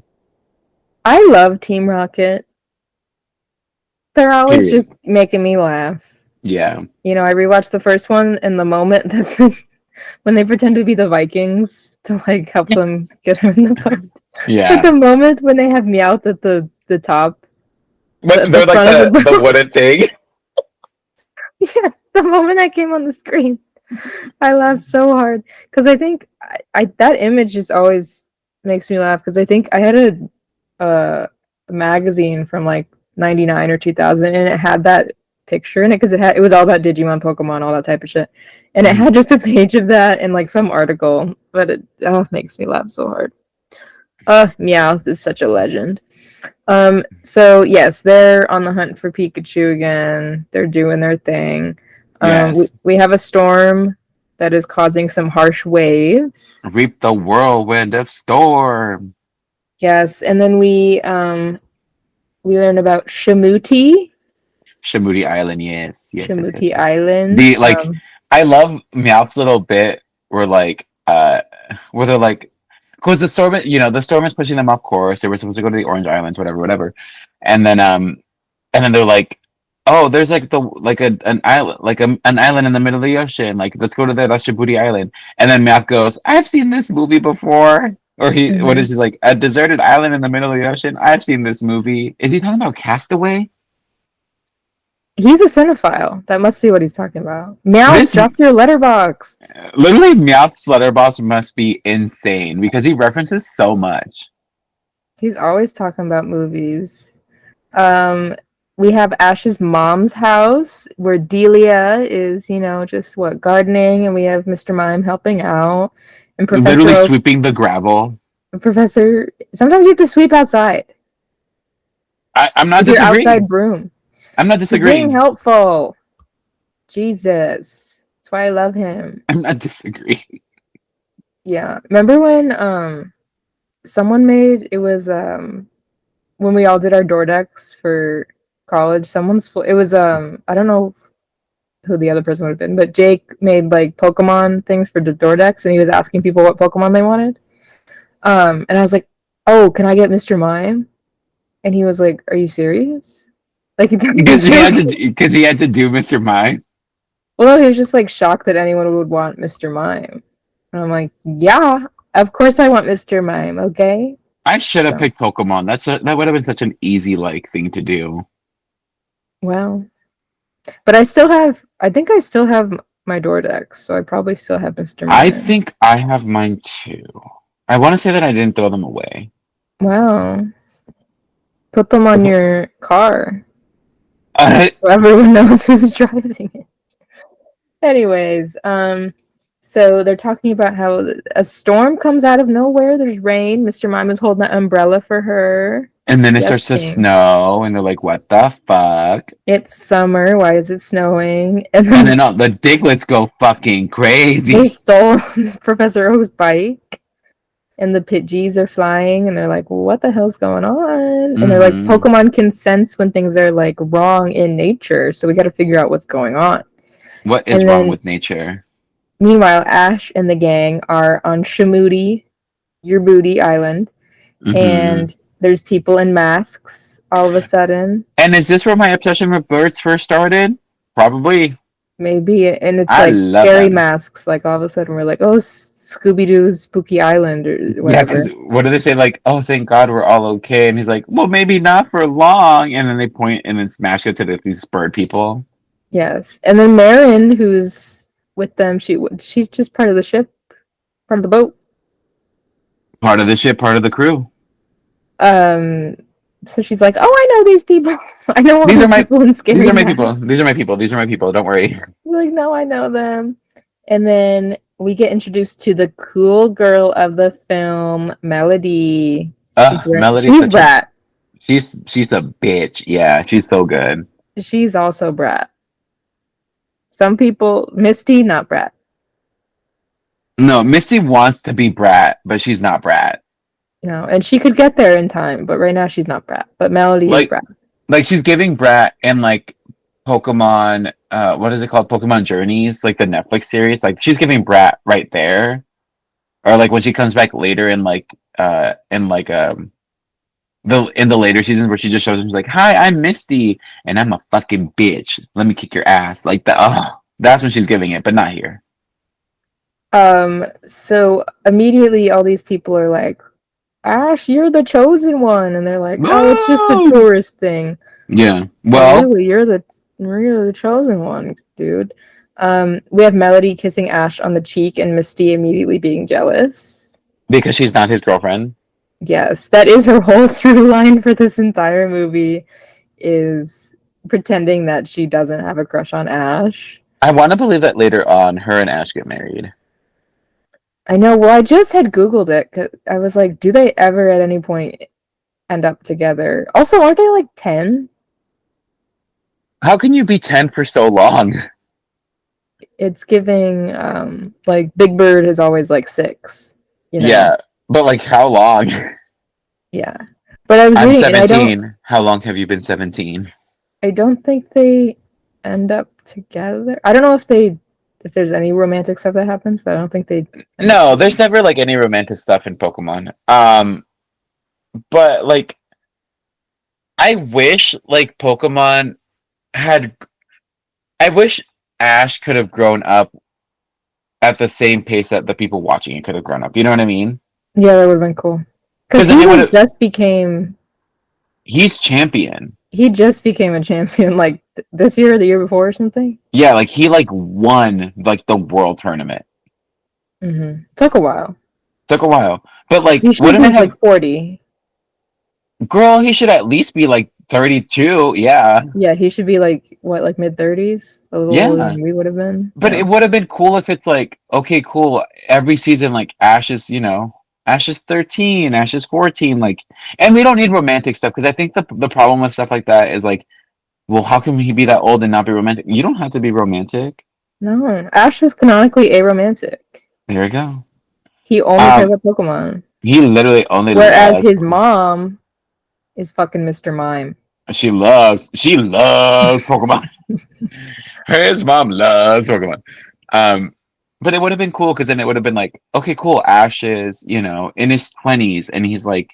I love Team Rocket. They're always Period. just making me laugh. Yeah. You know, I rewatched the first one, and the moment that when they pretend to be the Vikings to like help them get her in the boat. But Yeah. the moment when they have Meowth at the top, But they're like front of the the boat. wooden thing. Yeah, the moment that came on the screen, I laughed so hard because I think I that image just always makes me laugh because I think I had a magazine from like 99 or 2000 and it had that picture in it because it was all about Digimon, Pokemon, all that type of shit, and it had just a page of that and like some article, but it makes me laugh so hard. Meowth is such a legend. So yes, they're on the hunt for Pikachu again. They're doing their thing. Yes. We have a storm that is causing some harsh waves. Reap the whirlwind of storm. Yes, and then we learn about Shamuti. Shamuti Island, yes. Shamuti Island. The like I love Meowth's little bit where where they're like because the storm is pushing them off course. They were supposed to go to the Orange Islands, whatever. And then they're like, oh, there's like an island, like an island in the middle of the ocean. Like, let's go to there. That's Djibouti Island. And then Meowth goes, I've seen this movie before. Or what is he like? A deserted island in the middle of the ocean. I've seen this movie. Is he talking about Castaway? He's a cinephile. That must be what he's talking about. Meowth, drop your letterbox. Literally, Meowth's letterbox must be insane because he references so much. He's always talking about movies. We have Ash's mom's house where Delia is, just gardening, and we have Mr. Mime helping out, and Professor Literally Oak, sweeping the gravel. Professor. Sometimes you have to sweep outside. I'm not with your disagreeing. outside broom. I'm not He's disagreeing. being helpful. Jesus, that's why I love him. I'm not disagreeing. Yeah, remember when someone made it was when we all did our door decks for college. It was I don't know who the other person would have been, but Jake made like Pokemon things for the door decks, and he was asking people what Pokemon they wanted. And I was like, "Oh, can I get Mr. Mime?" And he was like, "Are you serious?" Like Because he had to do Mr. Mime. Well, no, he was just like shocked that anyone would want Mr. Mime. And I'm like, "Yeah, of course I want Mr. Mime, okay?" I should have picked Pokemon. That would have been such an easy thing to do. Well, but I think I still have my door decks, so I probably still have Mr. Mime. I think I have mine too. I want to say that I didn't throw them away. Wow. Put them on your car. I, So everyone knows who's driving it. Anyways, so they're talking about how a storm comes out of nowhere. There's rain. Mr. Mime is holding an umbrella for her. and then it starts to snow, and they're like, "What the fuck?" It's summer. Why is it snowing? And then the Diglets go fucking crazy. They stole Professor O's bike, and the Pidgeys are flying, and they're like, "What the hell's going on?" And they're like, "Pokemon can sense when things are like wrong in nature, so we got to figure out what's going on." What is wrong with nature? Meanwhile, Ash and the gang are on Shamuti, Your Booty Island, and there's people in masks all of a sudden. And is this where my obsession with birds first started? Probably. Maybe, and it's like scary masks. Like all of a sudden, we're like, "Oh, Scooby-Doo's Spooky Island or Yeah, whatever. because what do they say? Like, oh, thank God we're all okay. And he's like, well, maybe not for long. And then they point and then smash it to these bird people. Yes, and then Marin, who's with them, she's just part of the ship, part of the boat. Part of the ship, part of the crew. So she's like, "Oh, I know these people. I know all These these are my- people in Scary These are my Mask." people. These are my people. These are my people. Don't worry. She's like, "No, I know them." And then we get introduced to the cool girl of the film, Melody. Melody's She's such Brat. she's a bitch. Yeah, she's so good. She's also Brat. Some people, Misty, not Brat. No, Misty wants to be Brat, but she's not Brat. No, and she could get there in time, but right now she's not Brat. But Melody is Brat. Like she's giving Brat and like Pokemon, what is it called? Pokemon Journeys, like the Netflix series. Like she's giving Brat right there. Or like when she comes back later in the later seasons where she just shows up, she's like, "Hi, I'm Misty, and I'm a fucking bitch. Let me kick your ass." Like that's when she's giving it, but not here. So immediately all these people are like, "Ash, you're the chosen one," and they're like, "Oh, it's just a Whoa! tourist thing." Yeah. Oh, Well, really, you're the chosen one, dude. We have Melody kissing Ash on the cheek and Misty immediately being jealous. because she's not his girlfriend. Yes, that is her whole through line for this entire movie, is pretending that she doesn't have a crush on Ash. I want to believe that later on, her and Ash get married. I know. Well, I just had Googled it 'cause I was like, do they ever at any point end up together? Also, aren't they like 10? How can you be 10 for so long? It's giving like Big Bird is always like 6. You know? Yeah, but like how long? Yeah. But I was I'm reading, and 17. How long have you been 17? I don't think they end up together. I don't know if there's any romantic stuff that happens, but I don't think they. No, there's never like any romantic stuff in Pokemon. But like I wish like Pokemon had I wish Ash could have grown up at the same pace that the people watching it could have grown up. You know what I mean? Yeah, that would have been cool. Because 'Cause then he it like, would've- just became. He's champion. He just became a champion like this year or the year before or something. Yeah, like he like won like the world tournament. Took a while. Took a while. But like He should wouldn't be it have like 40. girl, he should at least be like 32. Yeah. Yeah, he should be like what, like mid-30s? A little Yeah. older than we would have been. But Yeah. it would have been cool if it's like, okay, cool. Every season, like Ash is, Ash is 13, Ash is 14, like, and we don't need romantic stuff because I think the problem with stuff like that is like, well, how can he be that old and not be romantic? You don't have to be romantic. No, Ash is canonically aromantic. There you go. He only cares about Pokemon. He literally only Whereas loves his mom is fucking Mr. Mime. She loves Pokemon. His mom loves Pokemon. But it would have been cool because then it would have been like, okay, cool. Ash is, in his 20s and he's like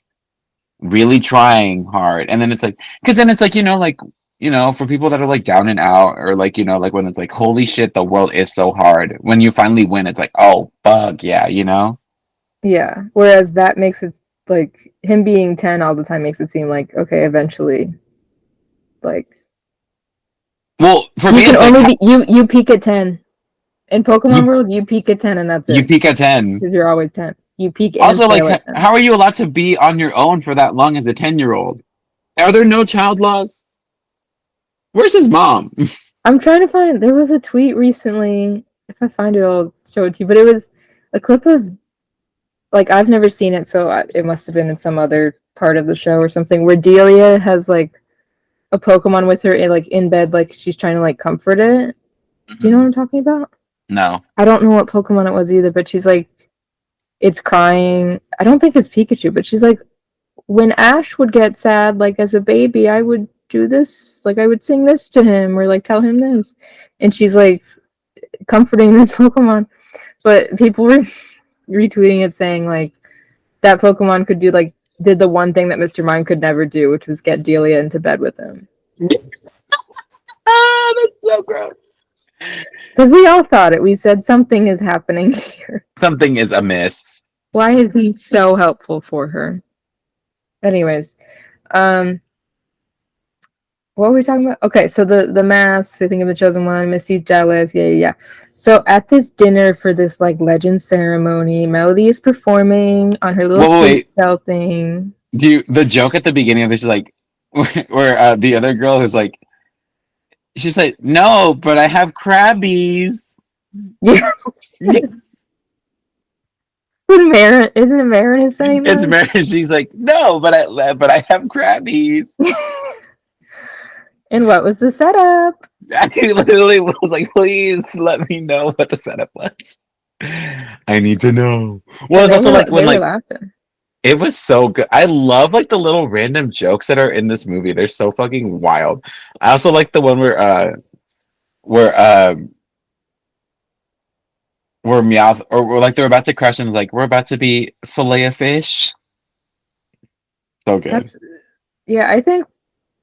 really trying hard. And then it's like, because then it's like, for people that are like down and out or like, like when it's like, holy shit, the world is so hard. When you finally win, it's like, oh, fuck, yeah, Yeah. Whereas that makes it like him being 10 all the time makes it seem like, okay, eventually, like. Well, for you me, can it's only like, you peak at 10. In Pokemon World, you peak at 10 and that's it. you peak at 10. Because you're always 10. You peak and Also, fail like, at 10. how are you allowed to be on your own for that long as a 10-year-old? Are there no child laws? Where's his mom? I'm trying to find. There was a tweet recently. If I find it, I'll show it to you. But it was a clip of, like, I've never seen it, so it must have been in some other part of the show or something, where Delia has like a Pokemon with her, in bed, like she's trying to like comfort it. Do you know what I'm talking about? No. I don't know what Pokemon it was either, but she's like, it's crying. I don't think it's Pikachu, but she's like, when Ash would get sad, like as a baby, I would do this, like I would sing this to him or like tell him this, and she's like comforting this Pokemon. But people were retweeting it saying like that Pokemon did the one thing that Mr. Mime could never do, which was get Delia into bed with him. That's so gross. Because we all thought it. We said something is happening here. Something is amiss. Why is he so helpful for her? Anyways, what were we talking about? Okay, so the masks, I think of the chosen one, Misty's jealous, yeah. So at this dinner for this like legend ceremony, Melody is performing on her little Wait. shell thing. The joke at the beginning of this is like where the other girl is like, she's like, no, but I have crabbies. Yeah. Isn't it Marin who's saying It's that? Mary. She's like, no, but I have crabbies. And what was the setup? I literally was like, please let me know what the setup was. I need to know. Well, it's also like when like laughing. it was so good. I love like the little random jokes that are in this movie. They're so fucking wild. I also like the one where Meowth or like they're about to crash and it's like we're about to be fillet of fish. So good. Yeah, I think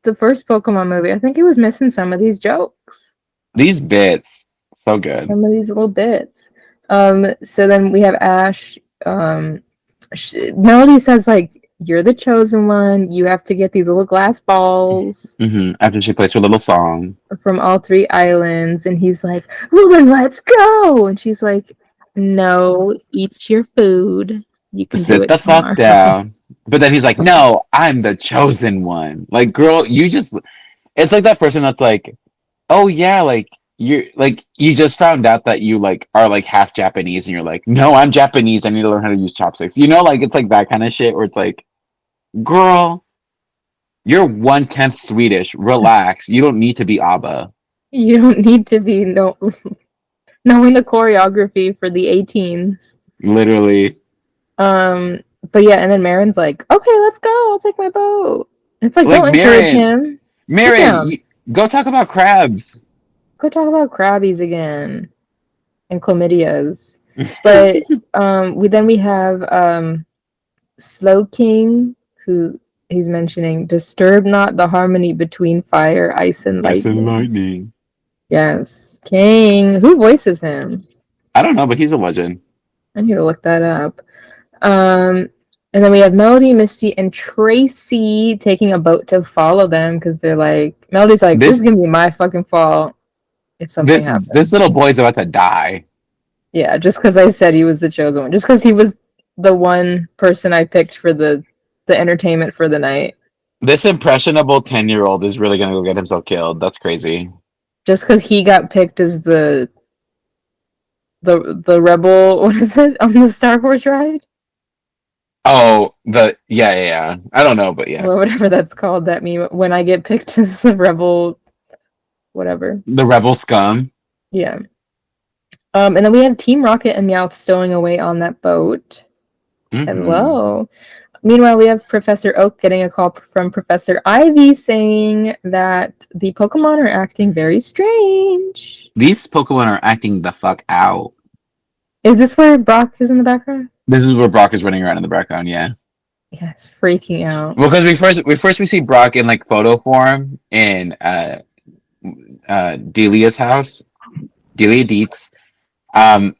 the first Pokemon movie, I think it was missing some of these jokes. These bits, so good. Some of these little bits. So then we have Ash. Melody says like, "You're the chosen one. You have to get these little glass balls After she plays her little song from all 3 islands," and he's like, "Well, then let's go." And she's like, "No, eat your food. You can do sit it the tomorrow." fuck down. But then he's like, no, I'm the chosen one. Like, girl, it's like that person that's like, oh yeah, like you just found out that you like are like half Japanese and you're like, no, I'm Japanese, I need to learn how to use chopsticks. You know, like it's like that kind of shit where it's like, girl, you're 1/10 Swedish. Relax. You don't need to be ABBA. You don't need to be knowing the choreography for the 18s. Literally. But yeah, and then Marin's like, "Okay, let's go. I'll take my boat." And it's like, Like, don't encourage him. Marin, go talk about crabs. Go talk about crabbies again and chlamydias. But we have Slow King, who he's mentioning, disturb not the harmony between fire, ice, and lightning. Ice and lightning. Yes, King. Who voices him? I don't know, but he's a legend. I need to look that up. And then we have Melody, Misty, and Tracy taking a boat to follow them because they're like, Melody's like, this is gonna be my fucking fault if something happens. This little boy's about to die. Yeah, just because I said he was the chosen one, just because he was the one person I picked for the entertainment for the night. This impressionable 10-year-old is really gonna go get himself killed. That's crazy. Just because he got picked as the rebel, what is it, on the Star Wars ride? Oh, yeah. I don't know, but yes. Or whatever that's called, that meme. When I get picked as the rebel, whatever. The rebel scum. Yeah. And then we have Team Rocket and Meowth stowing away on that boat. Mm-hmm. Hello. Meanwhile, we have Professor Oak getting a call from Professor Ivy saying that the Pokemon are acting very strange. These Pokemon are acting the fuck out. Is this where Brock is in the background? This is where Brock is running around in the background, yeah. Yeah, it's freaking out. Well, because we see Brock in like photo form in Delia's house, Delia Dietz, and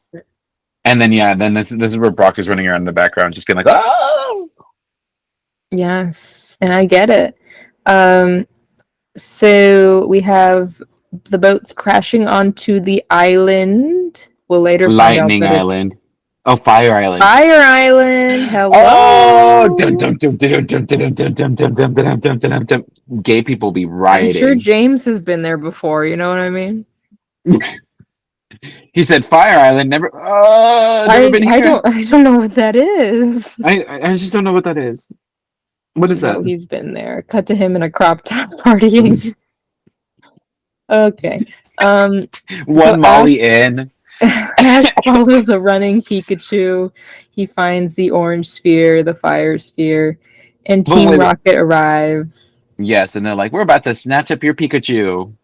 then this is where Brock is running around in the background, just being like, oh. Yes, and I get it. So we have the boats crashing onto the island. We'll later Lightning find out Island. Oh, Fire Island. Fire Island. Hello. Oh, gay people be rioting. I'm sure James has been there before. You know what I mean? He said Fire Island. Never been here. I don't know what that is. I just don't know what that is. What is that? He's been there. Cut to him in a crop top partying. Okay. One Molly in. Ash follows a running Pikachu. He finds the orange sphere, the fire sphere, and Team Rocket arrives. Yes, and they're like, "We're about to snatch up your Pikachu."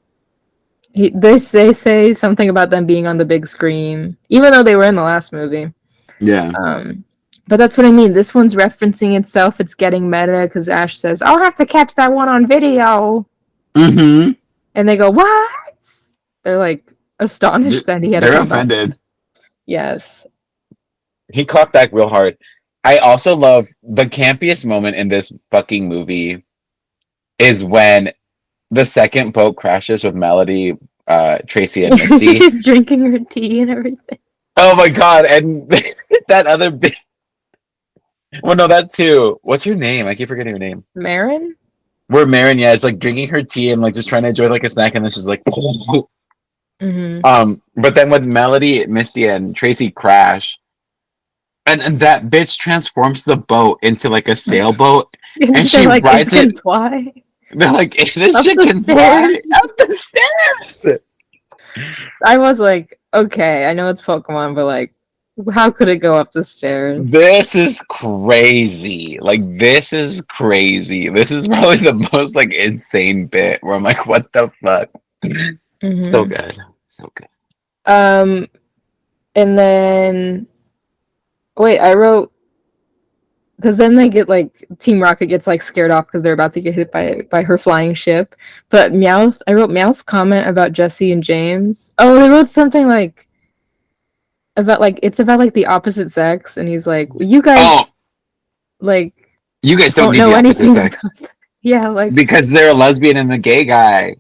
They say something about them being on the big screen, even though they were in the last movie. Yeah. But that's what I mean. This one's referencing itself. It's getting meta because Ash says, "I'll have to catch that one on video." Mm-hmm. And they go, "What?" They're like, astonished that he had to They're come back. offended. Yes. He clocked back real hard. I also love the campiest moment in this fucking movie is when the second boat crashes with Melody, Tracy, and Misty. She's drinking her tea and everything. Oh my god! And that other bit. Well, no, that too. What's her name? I keep forgetting her name. Marin? Where Marin, yeah, is like drinking her tea and like just trying to enjoy like a snack, and then she's like, Mm-hmm. But then when Melody, Misty, and Tracy crash, and that bitch transforms the boat into like a sailboat, and she like, rides it. it. Can fly. They're like, this Up shit the can fly stairs. up the stairs. I was like, okay, I know it's Pokemon, but like, how could it go up the stairs? This is crazy. Like, this is crazy. This is probably the most like insane bit where I'm like, what the fuck? Mhm. So good. So good. And then wait, I wrote because then they get like Team Rocket gets like scared off because they're about to get hit by her flying ship. But Meowth, I wrote Meowth's comment about Jesse and James. Oh, they wrote something like about like it's about like the opposite sex, and he's like, you guys Oh, like you guys don't need know the opposite anything. sex Yeah, like because they're a lesbian and a gay guy.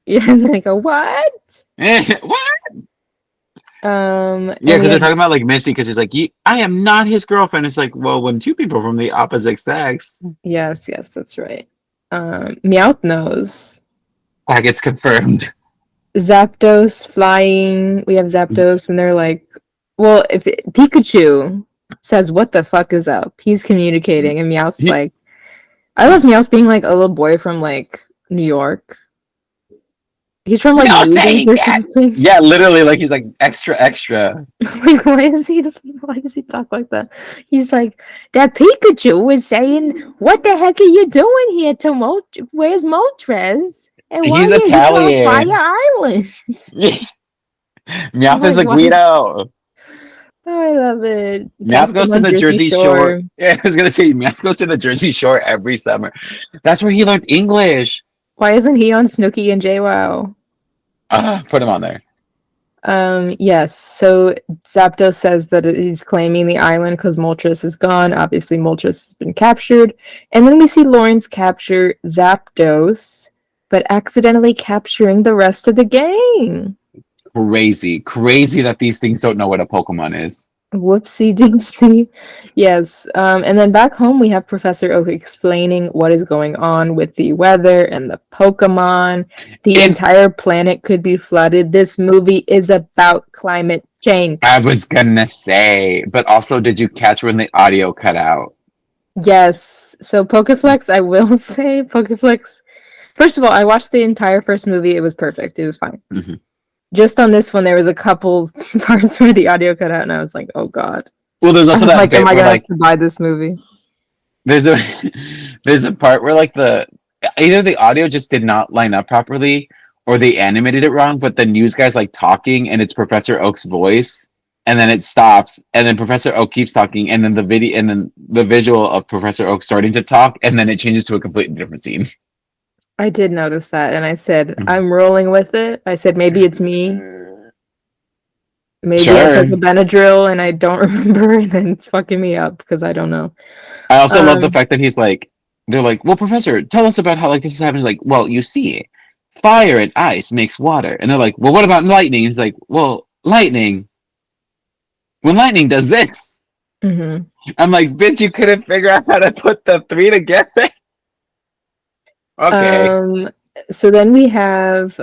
yeah, and they go what? What? Yeah, And because we they're have- talking about like Missy because he's like, I am not his girlfriend. It's like, well, when two people from the opposite sex, yes, that's right. Meowth knows. that gets confirmed. Zapdos flying. We have Zapdos, and they're like, well, if Pikachu says, "What the fuck is up?" He's communicating, and Meowth's He- like, I love Meowth being like a little boy from like New York. He's from like No movies saying or that! something. Yeah, literally, like he's like extra. Like, why does he talk like that? He's like, that Pikachu was saying, "What the heck are you doing here to where's Moltres? And why He's are you here on Italian. Fire Island?" Meowth is like, a why- Guido. Oh, I love it. Meowth goes to On the Jersey Shore. Yeah, I was gonna say Meowth goes to the Jersey Shore every summer. That's where he learned English. Why isn't he on Snooki and JWoww? Put him on there. Yes. So Zapdos says that he's claiming the island because Moltres is gone. Obviously, Moltres has been captured. And then we see Lawrence capture Zapdos, but accidentally capturing the rest of the gang. Crazy that these things don't know what a Pokemon is. Whoopsie doopsie. Yes. And then back home, we have Professor Oak explaining what is going on with the weather and the Pokemon. The entire planet could be flooded. This movie is about climate change. I was gonna say, but also, did you catch when the audio cut out? Yes. So Pokeflex, I will say, Pokeflex. First of all, I watched the entire first movie. It was perfect. It was fine. Mm-hmm. Just on this one, there was a couple parts where the audio cut out, and I was like, "Oh God!" Well, there's I also was that like, bit "Am I where gonna like have to buy this movie?" there's a part where like either the audio just did not line up properly or they animated it wrong, but the news guy's like talking and it's Professor Oak's voice, and then it stops, and then Professor Oak keeps talking, and then the visual of Professor Oak starting to talk, and then it changes to a completely different scene. I did notice that, and I said, Mhm. "I'm rolling with it." I said, "Maybe it's me. Maybe Sure. I took a Benadryl and I don't remember, and then it's fucking me up because I don't know." I also love the fact that they're like, well, Professor, tell us about how like this is happening. Like, well, you see, fire and ice makes water, and they're like, well, what about lightning? He's like, well, when lightning does this. Mm-hmm. I'm like, bitch, you couldn't figure out how to put the three together. Okay. So then we have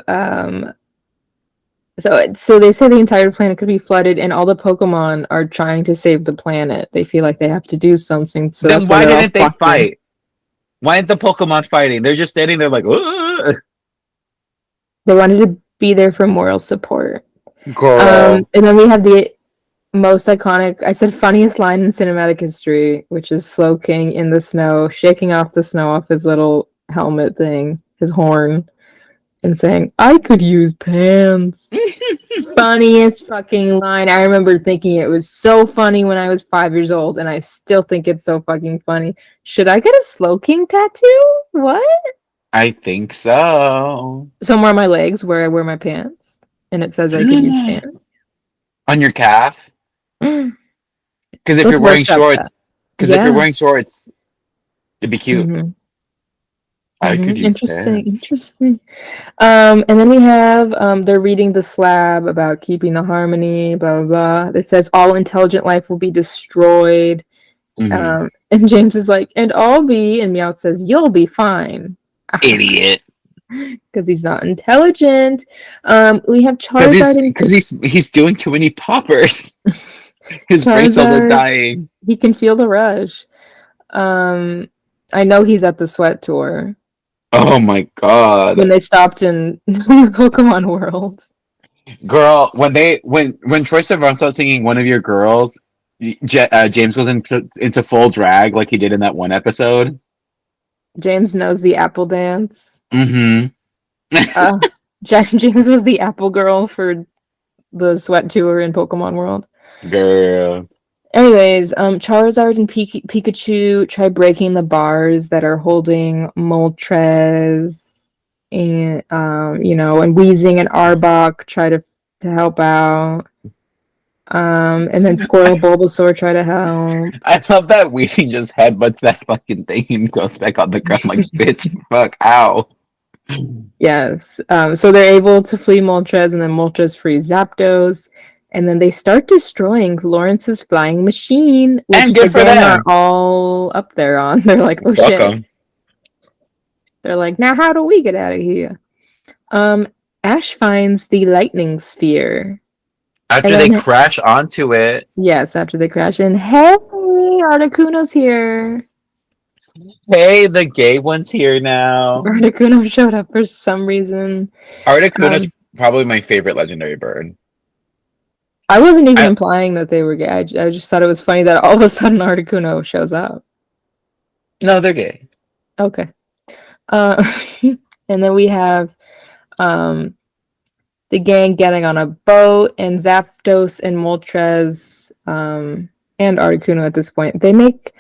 so they say the entire planet could be flooded, and all the Pokemon are trying to save the planet. They feel like they have to do something. So Then that's why they're all didn't they flocking. fight? Why aren't the Pokemon fighting? They're just standing there like, "Ugh." They wanted to be there for moral support. Girl. And then we have the most iconic, I said funniest line in cinematic history, which is Slowking in the snow, shaking off the snow off his little helmet thing, his horn, and saying, "I could use pants." Funniest fucking line. I remember thinking it was so funny when I was 5 years old, and I still think it's so fucking funny. Should I get a Slowking tattoo? What? I think so. Somewhere on my legs where I wear my pants. and it says I could use pants. On your calf? Mm. Because if Let's you're wearing workshop shorts, it'd be cute. Mm-hmm. I could use Interesting. pants. Interesting. And then we have they're reading the slab about keeping the harmony, blah blah blah. It says all intelligent life will be destroyed. Mhm. And James is like, and I'll be, and Meowth says, you'll be fine. Idiot. Because he's not intelligent. We have Because Charizard and he's doing too many poppers. His brain cells are Charizard. dying. He can feel the rush. I know he's at the sweat tour Oh my god. when they stopped in the Pokemon world. Girl, when Troy Sivan starts singing "One of Your Girls," James goes into full drag like he did in that one episode. James knows the apple dance. Mm-hmm. James was the apple girl for the sweat tour in Pokemon World. Girl. Anyways, Charizard and Pikachu try breaking the bars that are holding Moltres, and and Weezing and Arbok try to help out. And then Squirrel Bulbasaur try to help. I love that Weezing just headbutts that fucking thing and goes back on the ground like, bitch, fuck, ow. Yes. So they're able to flee Moltres, and then Moltres frees Zapdos. And then they start destroying Lawrence's flying machine, which And good the for gang them. are all up there on. They're like, oh Fuck shit. 'em. They're like, now how do we get out of here? Ash finds the lightning sphere. After And they then- crash onto it. Yes, after they crash in. Hey, Articuno's here. Hey, the gay one's here now. Articuno showed up for some reason. Articuno's probably my favorite legendary bird. I wasn't even implying that they were gay. I just thought it was funny that all of a sudden Articuno shows up. No, they're gay. Okay. And then we have the gang getting on a boat, and Zapdos and Moltres and Articuno at this point. They make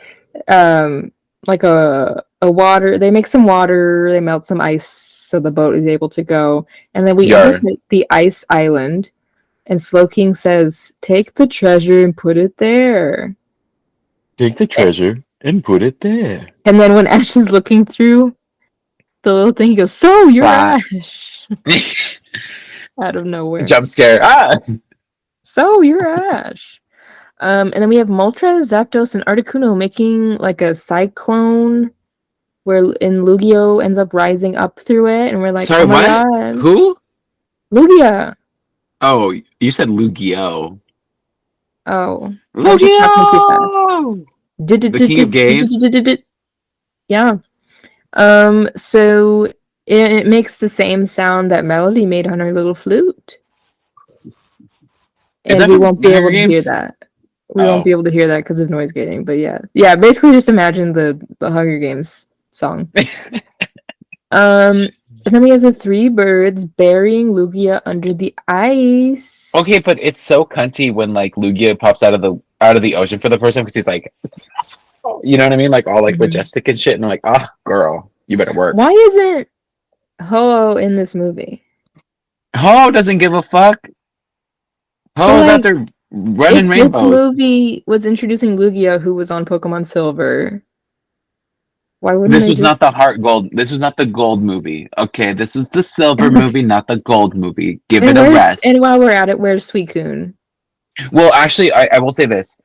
like a water. They make some water. They melt some ice so the boat is able to go. And then we enter the ice island. And Slowking says, take the treasure and put it there. Take the treasure and put it there. And then when Ash is looking through the little thing, he goes, so you're Ash. Out of nowhere. Jump scare. Ah! So you're Ash. And then we have Moltres, Zapdos, and Articuno making like a cyclone where Lugia ends up rising up through it. And we're like, sorry, oh my what? God. Who? Lugia. Oh, you said Lugia. Oh. Lugia! The king of games? Yeah. So it makes the same sound that Melody made on her little flute. And we won't be able to hear that. We won't be able to hear that because of noise gating, but yeah. Yeah, basically just imagine the Hunger Games song. And then we have the three birds burying Lugia under the ice. Okay, but it's so cunty when like Lugia pops out of the ocean for the first time because he's like, you know what I mean, like all like majestic and shit, and I'm like, ah, girl, you better work. Why isn't Ho-Oh in this movie? Ho doesn't give a fuck. Ho's out there running rainbows. This movie was introducing Lugia, who was on Pokemon Silver. Why wouldn't this was not the heart gold? This was not the gold movie. Okay, this was the silver movie, not the gold movie. Give it a rest. And while we're at it, where's Suicune? Well, actually, I will say this.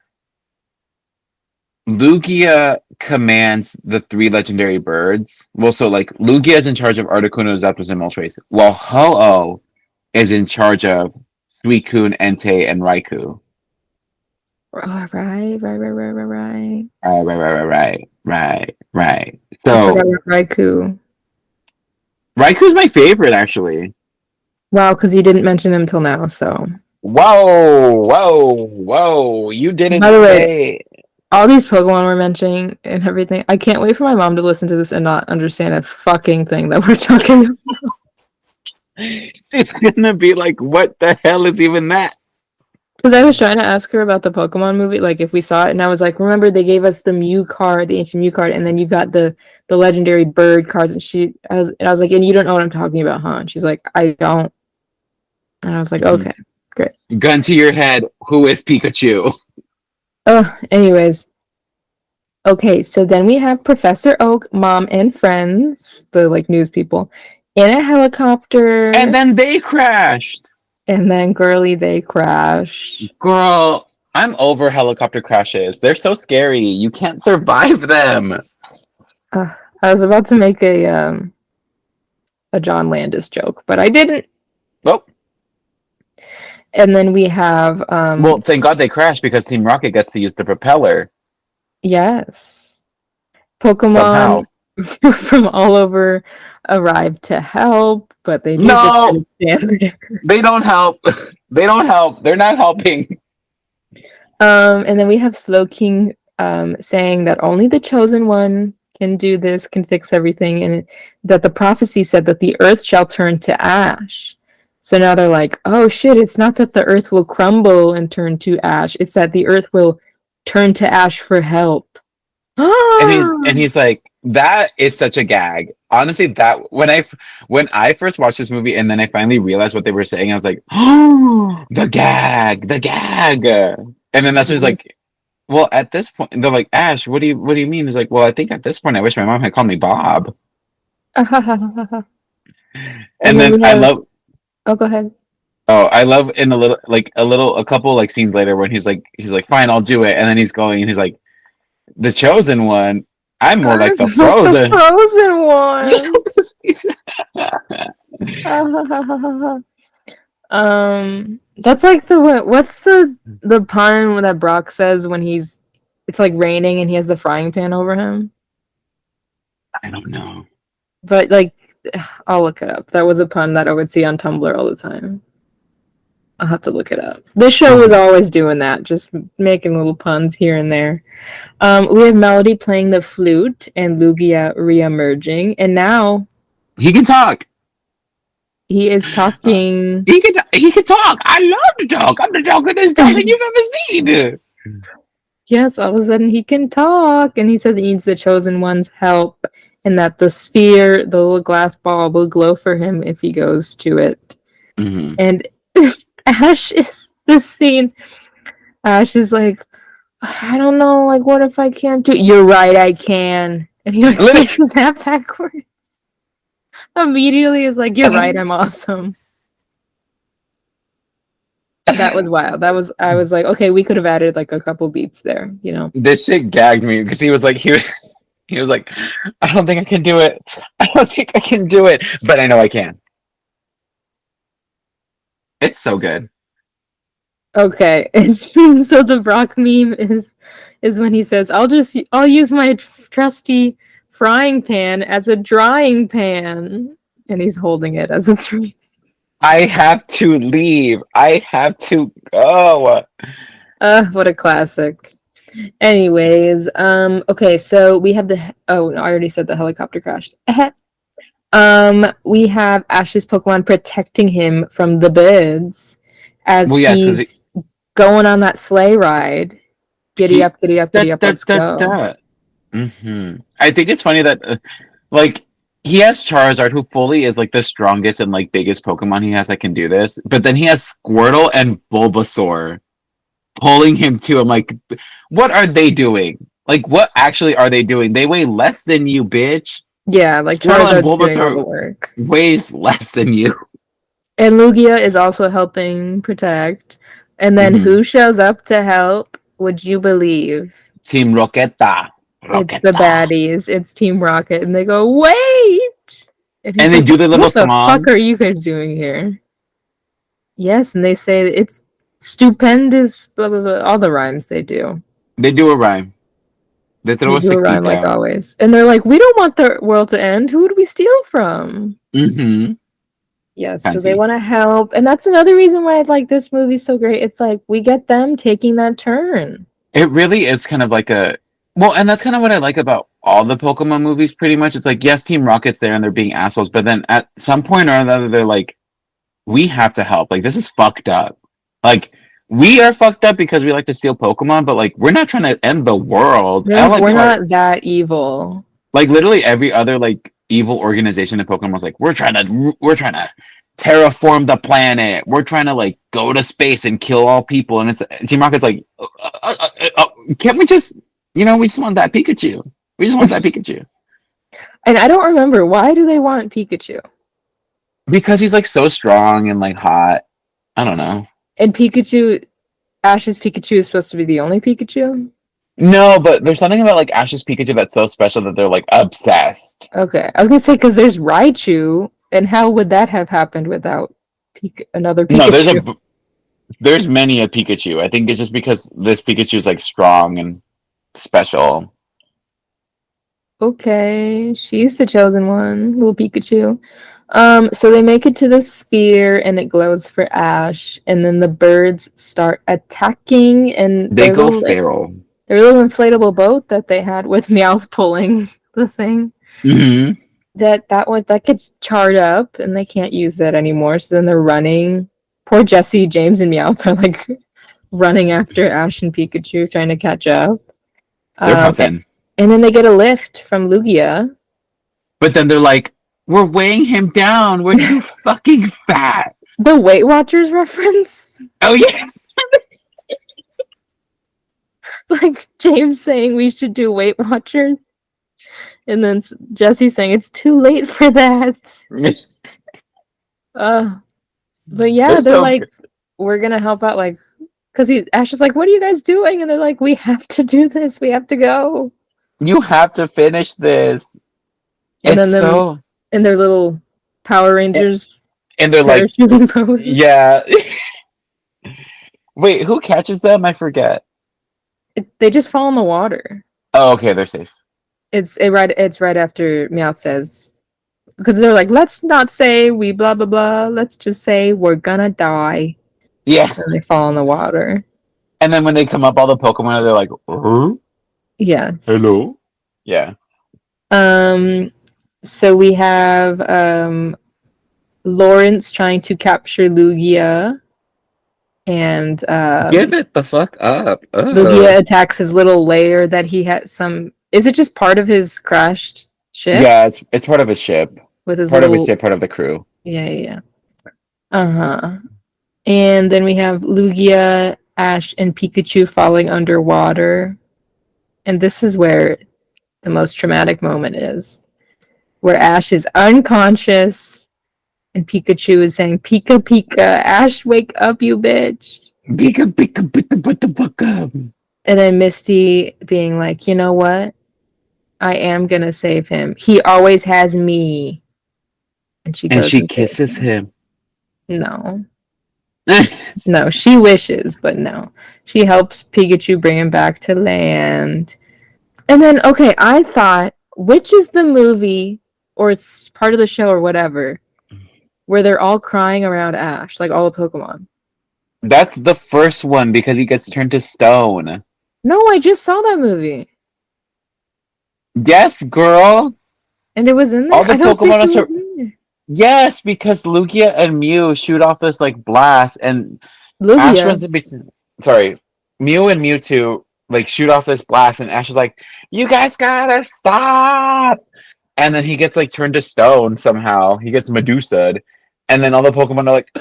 Lugia commands the three legendary birds. Well, so like Lugia is in charge of Articuno, Zapdos, and Moltres, while Ho-Oh is in charge of Suicune, Entei, and Raikou. Right. Right. I So forgot about Raikou. Raikou's my favorite, actually. Wow, because you didn't mention him till now, so. Whoa! You didn't By the way, say. All these Pokemon we're mentioning and everything. I can't wait for my mom to listen to this and not understand a fucking thing that we're talking about. It's gonna be like, what the hell is even that? Because I was trying to ask her about the Pokemon movie, like if we saw it, and I was like, remember they gave us the Mew card, the ancient Mew card, and then you got the legendary bird cards, and I was like, and you don't know what I'm talking about, huh? And she's like, I don't. And I was like, Mhm. okay. Gun to your head. Who is Pikachu? Oh, anyways. Okay, so then we have Professor Oak, mom, and friends, the like news people, in a helicopter, And then they crashed. and then girly they crash. Girl, I'm over helicopter crashes. They're so scary. You can't survive them. I was about to make a John Landis joke, but I didn't. Well, And then we have well, thank God they crashed because Team Rocket gets to use the propeller yes, somehow. Pokemon from all over arrive to help, but they do just kind No, of stand there. they don't help. They don't help. They're not helping. And then we have Slowking saying that only the chosen one can do this, can fix everything, and that the prophecy said that the earth shall turn to ash. So now they're like, oh shit, it's not that the earth will crumble and turn to ash, it's that the earth will turn to ash for help. And he's like, that is such a gag. Honestly, that when I first watched this movie and then I finally realized what they were saying, I was like, oh, the gag, the gag. And then that's just like, well, at this point, they're like, Ash, what do you mean? He's like, well, I think at this point, I wish my mom had called me Bob. And And then then we I have, love, oh, go ahead. oh, I love in a couple like scenes later when he's like, fine, I'll do it. And then he's going and he's like, the chosen one. I'm more like the The frozen. frozen one. That's like what's the pun that Brock says when it's like raining and he has the frying pan over him? I don't know. But like, I'll look it up. That was a pun that I would see on Tumblr all the time. I'll have to look it up. This show was always doing that, just making little puns here and there. We have Melody playing the flute and Lugia re-emerging, and now He can talk. he is talking. He can talk. I love to talk. I'm the talkingest dog that you've ever seen. Yes, all of a sudden he can talk, and he says he needs the chosen one's help, and that the sphere, the little glass ball, will glow for him if he goes to it. Mm-hmm. And Ash is this scene. Ash is like, I don't know, like, what if I can't do it? You're right, I can. And he like flips that backwards. Immediately is like, you're right, I'm awesome. That was wild. I was like, okay, we could have added like a couple beats there, you know. This shit gagged me because he was like, he was like, I don't think I can do it. I don't think I can do it, but I know I can. It's so good. Okay, it's so the Brock meme is when he says, I'll use my trusty frying pan as a drying pan, and he's holding it as it's. I have to leave. I have to go. What a classic. Anyways, okay, so we have no, I already said the helicopter crashed. We have Ash's Pokemon protecting him from the birds as he's going on that sleigh ride. Giddy up, let's go. Mm-hmm. I think it's funny that, like, he has Charizard, who fully is like the strongest and like biggest Pokemon he has that can do this. But then he has Squirtle and Bulbasaur pulling him to him. Like, what are they doing? Like, what actually are they doing? They weigh less than you, bitch. Yeah, like Charizard's doing all the work. Weighs less than you. And Lugia is also helping protect. And then who shows up to help? Would you believe? Team Rocketa. It's the baddies. It's Team Rocket, and they go, "Wait!" And they do their little song. What the fuck are you guys doing here? Yes, and they say it's stupendous. Blah blah blah. All the rhymes they do. They do a rhyme. They throw a rhyme like always, and they're like, "We don't want the world to end. Who would we steal from?" Mm-hmm. Yes, so they want to help, and that's another reason why I like this movie so great. It's like we get them taking that turn. It really is kind of like and that's kind of what I like about all the Pokemon movies, pretty much. It's like, yes, Team Rocket's there and they're being assholes, but then at some point or another, they're like, we have to help. Like, this is fucked up. Like, we are fucked up because we like to steal Pokemon, but like, we're not trying to end the world. We're not that evil. Like, literally every other like evil organization in Pokemon was like, we're trying to terraform the planet. We're trying to like go to space and kill all people. And it's Team Rocket's like, can't we just, we just want that Pikachu. We just want that Pikachu. And I don't remember, why do they want Pikachu? Because he's like so strong and like hot. I don't know. And Ash's Pikachu is supposed to be the only Pikachu? No, but there's something about like Ash's Pikachu that's so special that they're like obsessed. Okay. I was going to say, because there's Raichu, and how would that have happened without another Pikachu? No, there's many a Pikachu. I think it's just because this Pikachu is like strong and special. Okay, she's the chosen one, little Pikachu. So they make it to the sphere and it glows for Ash, and then the birds start attacking, and They go feral. Their little inflatable boat that they had with Meowth pulling the thing. Mm-hmm. That gets charred up, and they can't use that anymore. So then they're running. Poor Jessie, James, and Meowth are like running after Ash and Pikachu, trying to catch up. They're puffing. And then they get a lift from Lugia. But then they're like, we're weighing him down. We're too fucking fat. The Weight Watchers reference? Oh, yeah. Like James saying we should do Weight Watchers. And then Jessie saying it's too late for that. But yeah, they're so like, we're going to help out. Like, because Ash is like, what are you guys doing? And they're like, we have to do this. We have to go. You have to finish this. And it's then in their little Power Rangers. And they're like, yeah. Wait, who catches them? I forget. They just fall in the water. Oh, okay, they're safe. It's right after Meowth says, because they're like, let's not say we blah blah blah. Let's just say we're gonna die. Yeah. And they fall in the water. And then when they come up, all the Pokemon they're like, yeah. Hello. Yeah. So we have Lawrence trying to capture Lugia. And give it the fuck up. Lugia attacks his little lair that he had is it just part of his crashed ship? Yeah, it's part of his ship. With his part of his ship, part of the crew. Yeah. And then we have Lugia, Ash, and Pikachu falling underwater. And this is where the most traumatic moment is. Where Ash is unconscious. And Pikachu is saying, Pika, Pika, Ash, wake up, you bitch. Pika, Pika, Pika, put the fuck up. And then Misty being like, you know what? I am going to save him. He always has me. And she kisses him. No. No, she wishes, but no. She helps Pikachu bring him back to land. And then, okay, I thought, which is the movie, or it's part of the show or whatever, where they're all crying around Ash, like all the Pokemon? That's the first one because he gets turned to stone. No, I just saw that movie. Yes, girl. And it was in there? All the Pokemon are... Yes, because Lugia and Mew shoot off this like blast, and Ash runs in between. Sorry, Mew and Mewtwo like shoot off this blast, and Ash is like, "You guys gotta stop!" And then he gets like turned to stone somehow. He gets Medusa'd, and then all the Pokemon are like,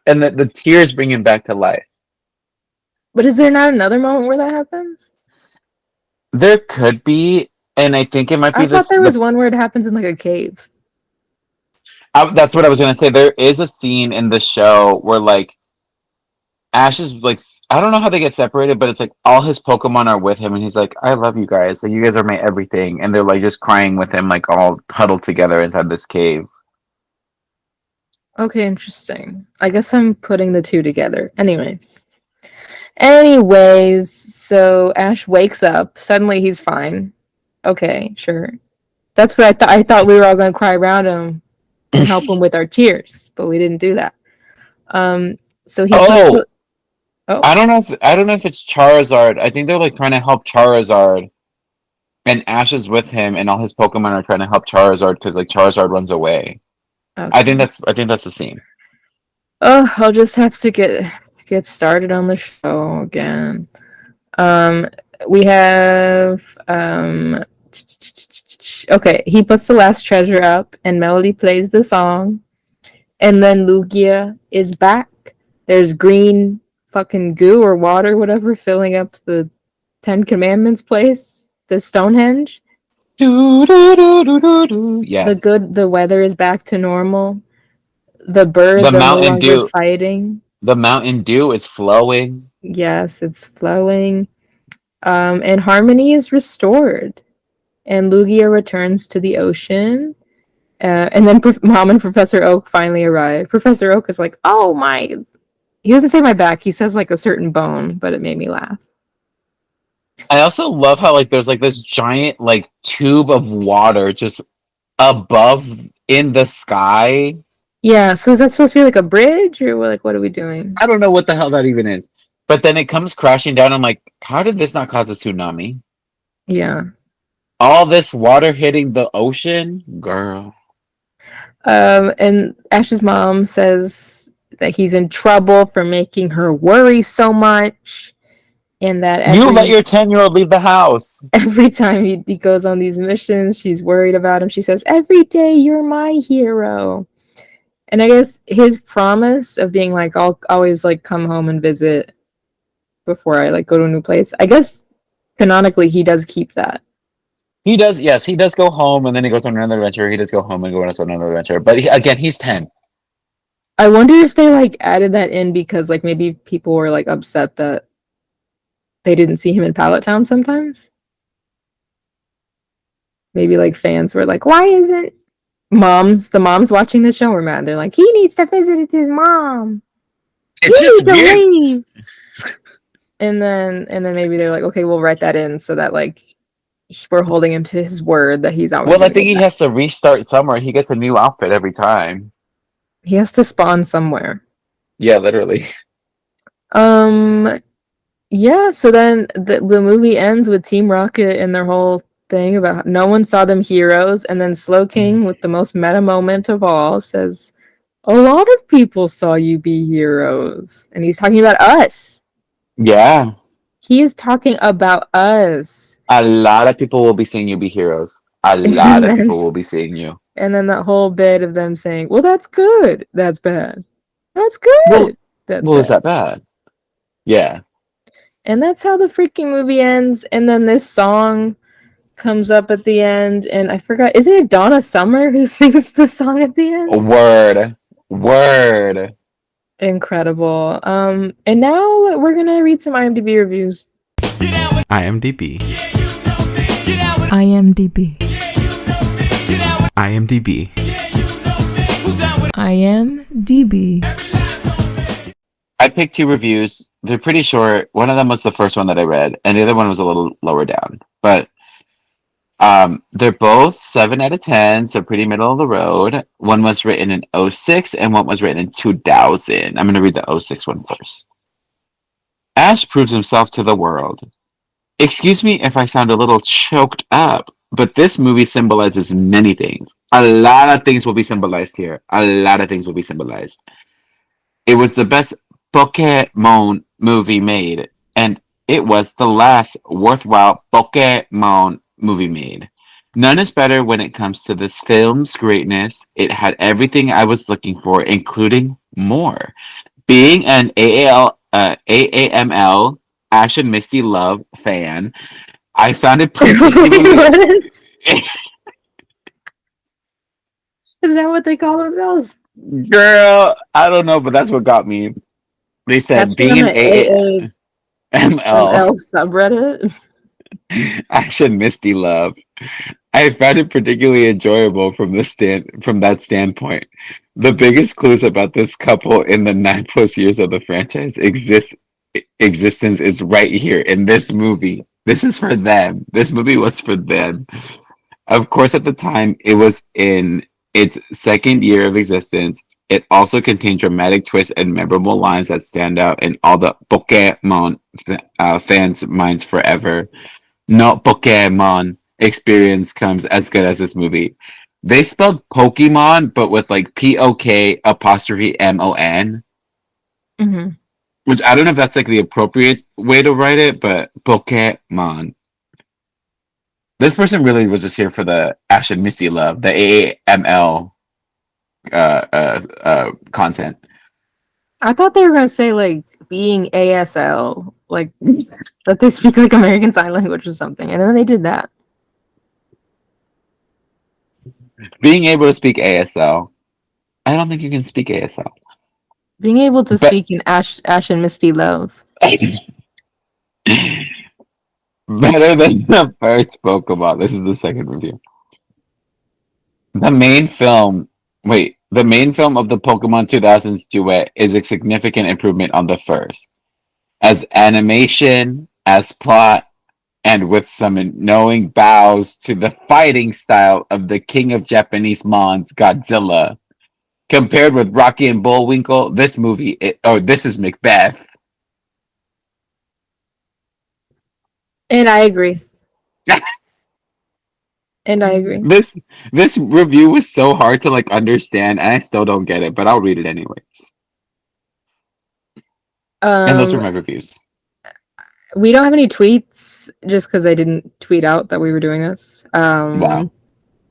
and the tears bring him back to life. But is there not another moment where that happens? There could be, and I think it might be. I thought there was one where it happens in like a cave. That's what I was gonna say. There is a scene in the show where like Ash is like, I don't know how they get separated, but it's like all his Pokemon are with him, and he's like, "I love you guys. Like, you guys are my everything," and they're like just crying with him, like all huddled together inside this cave. Okay, interesting. I guess I'm putting the two together. Anyways, so Ash wakes up. Suddenly he's fine. Okay, sure. That's what I thought. I thought we were all gonna cry around him and help him with our tears, but we didn't do that. So he. I don't know if it's Charizard. I think they're like trying to help Charizard, and Ash is with him, and all his Pokemon are trying to help Charizard because like Charizard runs away. Okay. I think that's the scene. Oh, I'll just have to get started on the show again. We have Okay, he puts the last treasure up, and Melody plays the song, and then Lugia is back. There's green fucking goo or water, whatever, filling up the Ten Commandments place, the Stonehenge. Yes. The weather is back to normal. The birds The are no Mountain longer Dew. fighting. The Mountain Dew is flowing. Yes, it's flowing. And harmony is restored. And Lugia returns to the ocean. And then Mom and Professor Oak finally arrive. Professor Oak is like, oh my. He doesn't say my back. He says like a certain bone, but it made me laugh. I also love how like there's like this giant like tube of water just above in the sky. Yeah, so is that supposed to be like a bridge or like what are we doing? I don't know what the hell that even is. But then it comes crashing down. I'm like, how did this not cause a tsunami? Yeah. All this water hitting the ocean? Girl. And Ash's mom says that he's in trouble for making her worry so much, and that You let your 10-year-old leave the house. every time he goes on these missions, she's worried about him. She says, every day you're my hero. And I guess his promise of being like, I'll always like come home and visit before I like go to a new place. I guess canonically he does keep that. He does, yes, he does go home and then he goes on another adventure. He does go home and go on another adventure. But again, he's 10. I wonder if they like added that in because like maybe people were like upset that they didn't see him in Pallet Town sometimes. Maybe like fans were like, why isn't the moms watching the show were mad. They're like, he needs to visit his mom. It's you just need weird. to leave. And then maybe they're like, okay, we'll write that in so that like we're holding him to his word that he's always. Well, I think he has to restart somewhere. He gets a new outfit every time. He has to spawn somewhere. Yeah, literally. Yeah, so then the movie ends with Team Rocket and their whole thing about how no one saw them heroes, and then Slow King, with the most meta moment of all, says, a lot of people saw you be heroes. And he's talking about us. Yeah. He is talking about us. A lot of people will be seeing you be heroes. A lot of people will be seeing you. And then that whole bit of them saying, well, that's good. That's bad. That's good. Well, that's well, bad. is that bad? Yeah. And that's how the freaking movie ends. And then this song comes up at the end. And I forgot, isn't it Donna Summer who sings the song at the end? Word. Incredible. And now we're going to read some IMDb reviews. IMDb. IMDb. IMDb. IMDb. I picked 2 reviews. They're pretty short. One of them was the first one that I read, and the other one was a little lower down. But they're both 7 out of 10, so pretty middle of the road. One was written in 2006, and one was written in 2000. I'm going to read the 2006 one first. Ash proves himself to the world. Excuse me if I sound a little choked up, but this movie symbolizes many things. A lot of things will be symbolized here. A lot of things will be symbolized. It was the best Pokémon movie made, and it was the last worthwhile Pokémon movie made. None is better when it comes to this film's greatness. It had everything I was looking for, including more. Being an AAML Ash and Misty Love fan, I found it particularly. Is that what they call themselves? Girl, I don't know, but that's what got me. They said That's being an AAML AAML subreddit. Ash and Misty Love. I found it particularly enjoyable from that standpoint. The biggest clues about this couple in the 9+ years of the franchise existence is right here in this movie. This is for them. This movie was for them. Of course, at the time, it was in its 2nd year of existence. It also contained dramatic twists and memorable lines that stand out in all the Pokémon fans' minds forever. No Pokémon experience comes as good as this movie. They spelled Pokemon, but with like POK''MON. Mm-hmm. Which I don't know if that's like the appropriate way to write it, but Pokémon. This person really was just here for the Ash and Misty love, the AAML content. I thought they were gonna say like being ASL, like that they speak like American Sign Language or something, and then they did that. Being able to speak ASL, I don't think you can speak ASL. Being able to But- speak in Ash and Misty love. Better than the first Pokemon. This is the second review. The main film of the Pokemon 2000s duet is a significant improvement on the first. As animation, as plot, and with some knowing bows to the fighting style of the king of Japanese Mons, Godzilla. Compared with Rocky and Bullwinkle, this is Macbeth. And I agree. And I agree. This review was so hard to like understand, and I still don't get it, but I'll read it anyways. And those were my reviews. We don't have any tweets just because I didn't tweet out that we were doing this. Wow.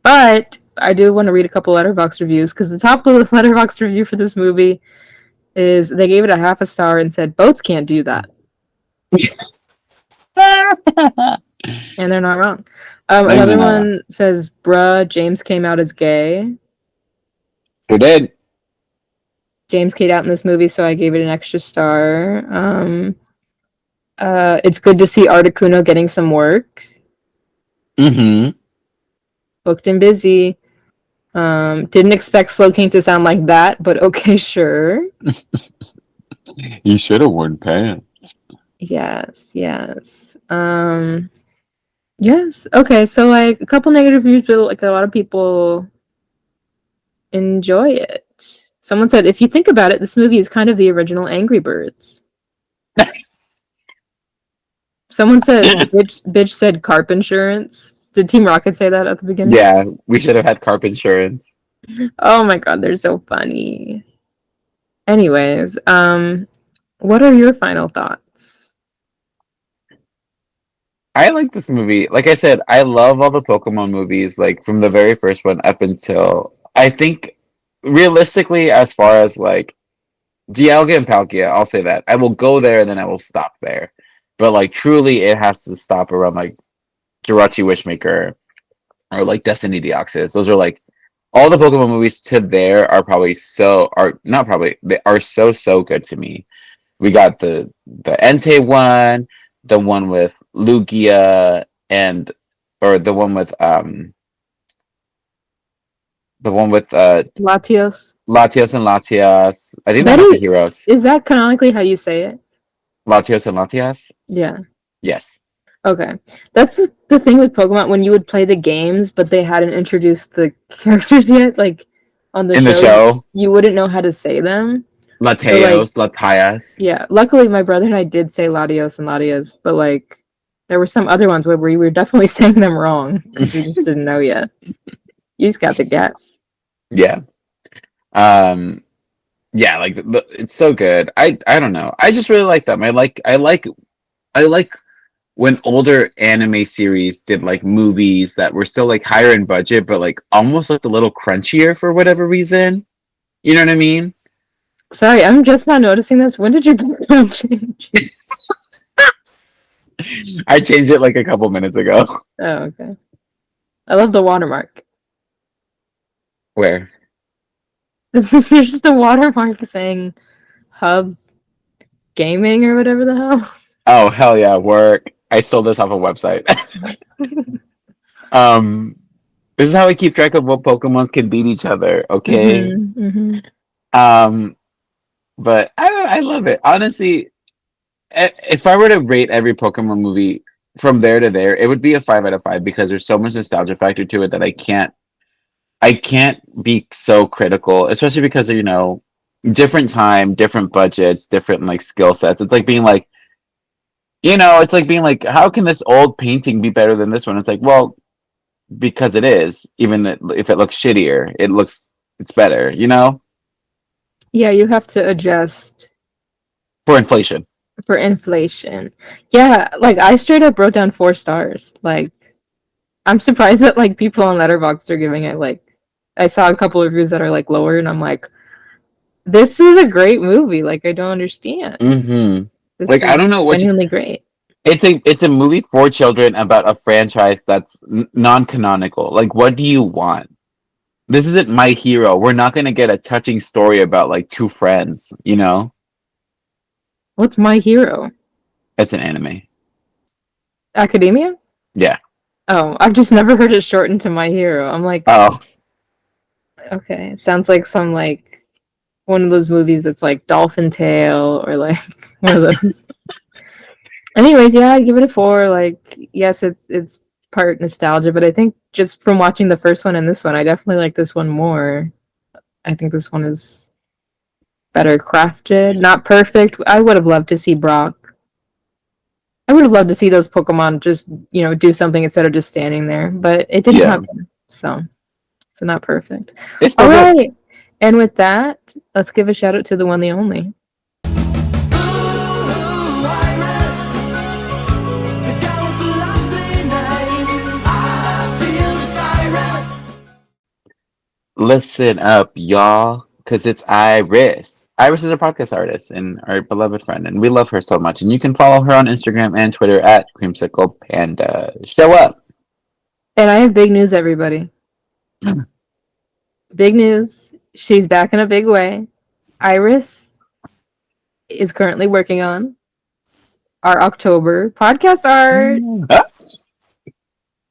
But I do want to read a couple Letterboxd reviews because the top of the Letterboxd review for this movie is they gave it a half a star and said boats can't do that. And they're not wrong. Another one says, bruh, James came out as gay. Who did? James came out in this movie, so I gave it an extra star. It's good to see Articuno getting some work. Mm-hmm. Booked and busy. Didn't expect Slowking to sound like that, but okay, sure. You should have worn pants. Yes. Yes. Okay, so like a couple negative reviews, but like a lot of people enjoy it. Someone said, if you think about it, this movie is kind of the original Angry Birds. Someone said, bitch said carp insurance. Did Team Rocket say that at the beginning? Yeah, we should have had carp insurance. Oh my god, they're so funny. Anyways, what are your final thoughts? I like this movie. Like I said, I love all the Pokemon movies, like from the very first one up until I think realistically, as far as like Dialga and Palkia, I'll say that. I will go there and then I will stop there. But like truly it has to stop around like Jirachi Wishmaker or like Destiny Deoxys. Those are like all the Pokemon movies to there are probably they are so good to me. We got the Entei one, the one with Lugia or the one with Latios. Latios and Latias. I think That they're is- the heroes. Is that canonically how you say it? Latios and Latias? Yeah. Yes. Okay. That's the thing with Pokemon when you would play the games, but they hadn't introduced the characters yet. Like on the show, you wouldn't know how to say them. Latios, Latias. Yeah. Luckily, my brother and I did say Latios and Latias, but like there were some other ones where we were definitely saying them wrong because we just didn't know yet. You just got to guess. Yeah. Yeah, like it's so good. I don't know. I just really like them. I like when older anime series did like movies that were still like higher in budget, but like almost like a little crunchier for whatever reason. You know what I mean? Sorry, I'm just not noticing this. When did your background change? I changed it like a couple minutes ago. Oh, okay. I love the watermark. Where? There's just a watermark saying Hub Gaming or whatever the hell. Oh hell yeah, work. I stole this off a website. This is how I keep track of what Pokemons can beat each other, okay? But I love it. Honestly, if I were to rate every Pokemon movie from there to there, it would be a 5 out of 5 because there's so much nostalgia factor to it that I can't be so critical, especially because of, different time, different budgets, different like skill sets. It's like being like, how can this old painting be better than this one? It's like, well, because it is. Even if it looks shittier, it's better, Yeah, you have to adjust for inflation. Yeah, like I straight up wrote down 4 stars. Like I'm surprised that like people on Letterboxd are giving it like. I saw a couple of reviews that are like lower, and I'm like, this was a great movie. Like I don't understand. Mm-hmm. This Like I is don't know what genuinely great. it's a movie for children about a franchise that's non-canonical. Like, what do you want? This isn't My Hero. We're not gonna get a touching story about like two friends. You know, What's My Hero? it's an anime. Academia? Yeah. Oh, I've just never heard it shortened to My Hero. I'm like, Oh, okay, it sounds like some like one of those movies that's like Dolphin Tale or like one of those. Anyways, yeah, I'd give it a 4. Like, yes, it's part nostalgia, but I think just from watching the first one and this one, I definitely like this one more. I think this one is better crafted. Not perfect. I would have loved to see Brock. I would have loved to see those Pokemon just, do something instead of just standing there, but it didn't yeah. happen. So not perfect. It's All still good. right. And with that, let's give a shout out to the one, the only. Listen up, y'all, because it's Iris. Iris is a podcast artist and our beloved friend, and we love her so much. And you can follow her on Instagram and Twitter at Creamsicle Panda. Show up. And I have big news, everybody. Big news. She's back in a big way. Iris is currently working on our October podcast art.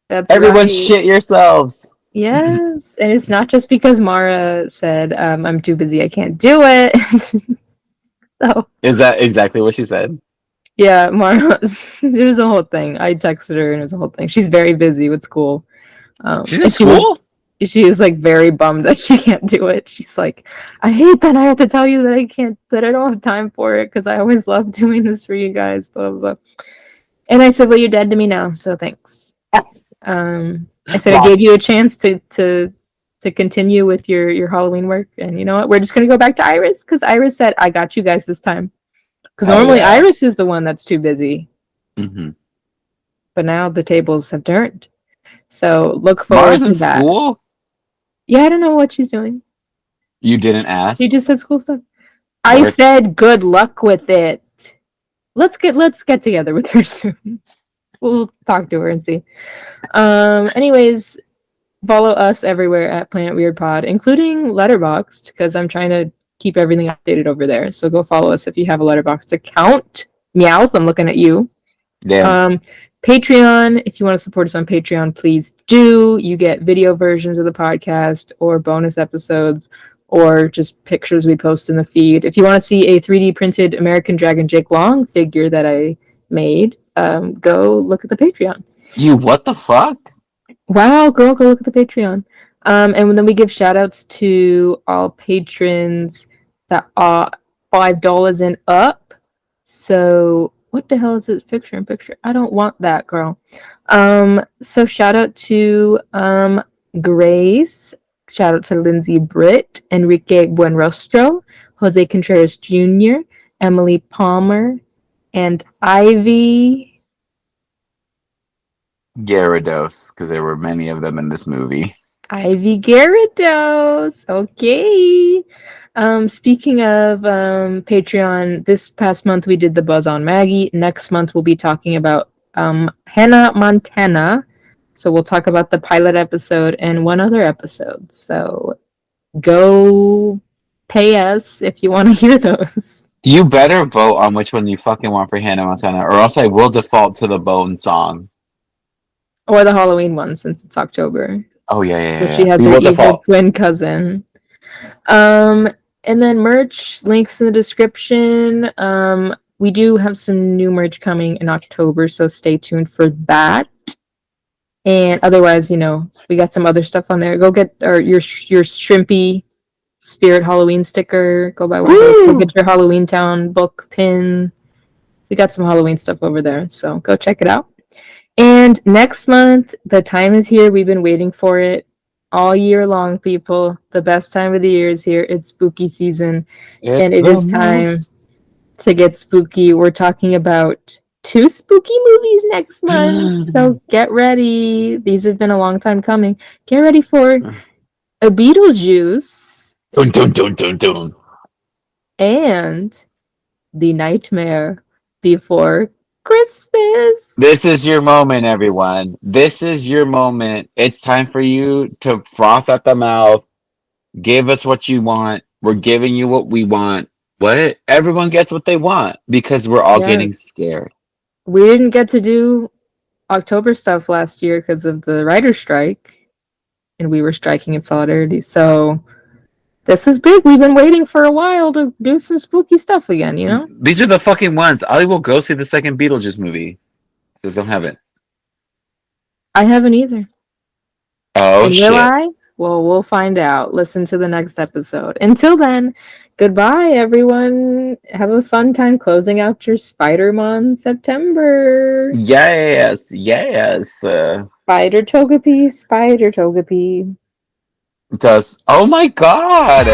That's Everyone right. shit yourselves. Yes. And it's not just because Mara said, I'm too busy, I can't do it. So Is that exactly what she said? yeah, Mara, it was a whole thing. I texted her and it was a whole thing. She's very busy with school. She's in and school? She is like very bummed that she can't do it. She's like, I hate that I have to tell you that I don't have time for it because I always love doing this for you guys, blah, blah, blah. And I said, well, you're dead to me now, so thanks. I said, I gave you a chance to continue with your Halloween work, and you know what? We're just going to go back to Iris because Iris said, I got you guys this time. Because normally yeah. Iris is the one that's too busy. Mm-hmm. But now the tables have turned. So look forward Mara's to in that. school? Yeah, I don't know what she's doing. You didn't ask? She just said school stuff. I said good luck with it. Let's get together with her soon. We'll talk to her and see. Anyways, follow us everywhere at Planet Weird Pod, including Letterboxd, because I'm trying to keep everything updated over there. So go follow us if you have a Letterboxd account. Meowth, I'm looking at you. Damn. Patreon, if you want to support us on Patreon, please do. You get video versions of the podcast or bonus episodes or just pictures we post in the feed. If you want to see a 3D printed American Dragon Jake Long figure that I made, go look at the Patreon. You what the fuck? Wow, girl, go look at the Patreon. And then we give shout outs to all patrons that are $5 and up. So what the hell is this picture in picture? I don't want that, girl. So shout out to Grace. Shout out to Lindsay Britt, Enrique Buenrostro, Jose Contreras Jr., Emily Palmer, and Ivy Gyarados, because there were many of them in this movie. Ivy Gyarados. Okay. Speaking of Patreon, this past month we did the Buzz on Maggie. Next month we'll be talking about Hannah Montana. So we'll talk about the pilot episode and one other episode. So go pay us if you want to hear those. You better vote on which one you fucking want for Hannah Montana, or else I will default to the Bone song. Or the Halloween one, since it's October. Oh, yeah. She has her evil twin cousin. And then merch, links in the description. We do have some new merch coming in October, so stay tuned for that. And otherwise, we got some other stuff on there. Go get your Shrimpy Spirit Halloween sticker. Go buy one of those. Go get your Halloween Town book pin. We got some Halloween stuff over there, so go check it out. And next month, the time is here. We've been waiting for it all year long, people. The best time of the year is here. It's spooky season, and it is time to get spooky. We're talking about 2 spooky movies next month. So get ready. These have been a long time coming. Get ready for a Beetlejuice Dun, dun, dun, dun, dun. and The Nightmare Before Christmas. This is your moment, everyone. This is your moment. It's time for you to froth at the mouth. Give us what you want. We're giving you what we want. What? Everyone gets what they want because we're all getting Yes. scared. We didn't get to do October stuff last year because of the writer's strike, and we were striking in solidarity. So this is big. We've been waiting for a while to do some spooky stuff again, you know? These are the fucking ones. I will go see the second Beetlejuice movie. Just don't have it. I haven't either. Oh, And shit. will I? Well, we'll find out. Listen to the next episode. Until then, goodbye, everyone. Have a fun time closing out your Spider-Man September. Yes, yes. Spider Togepi, Spider Togepi. Oh my god.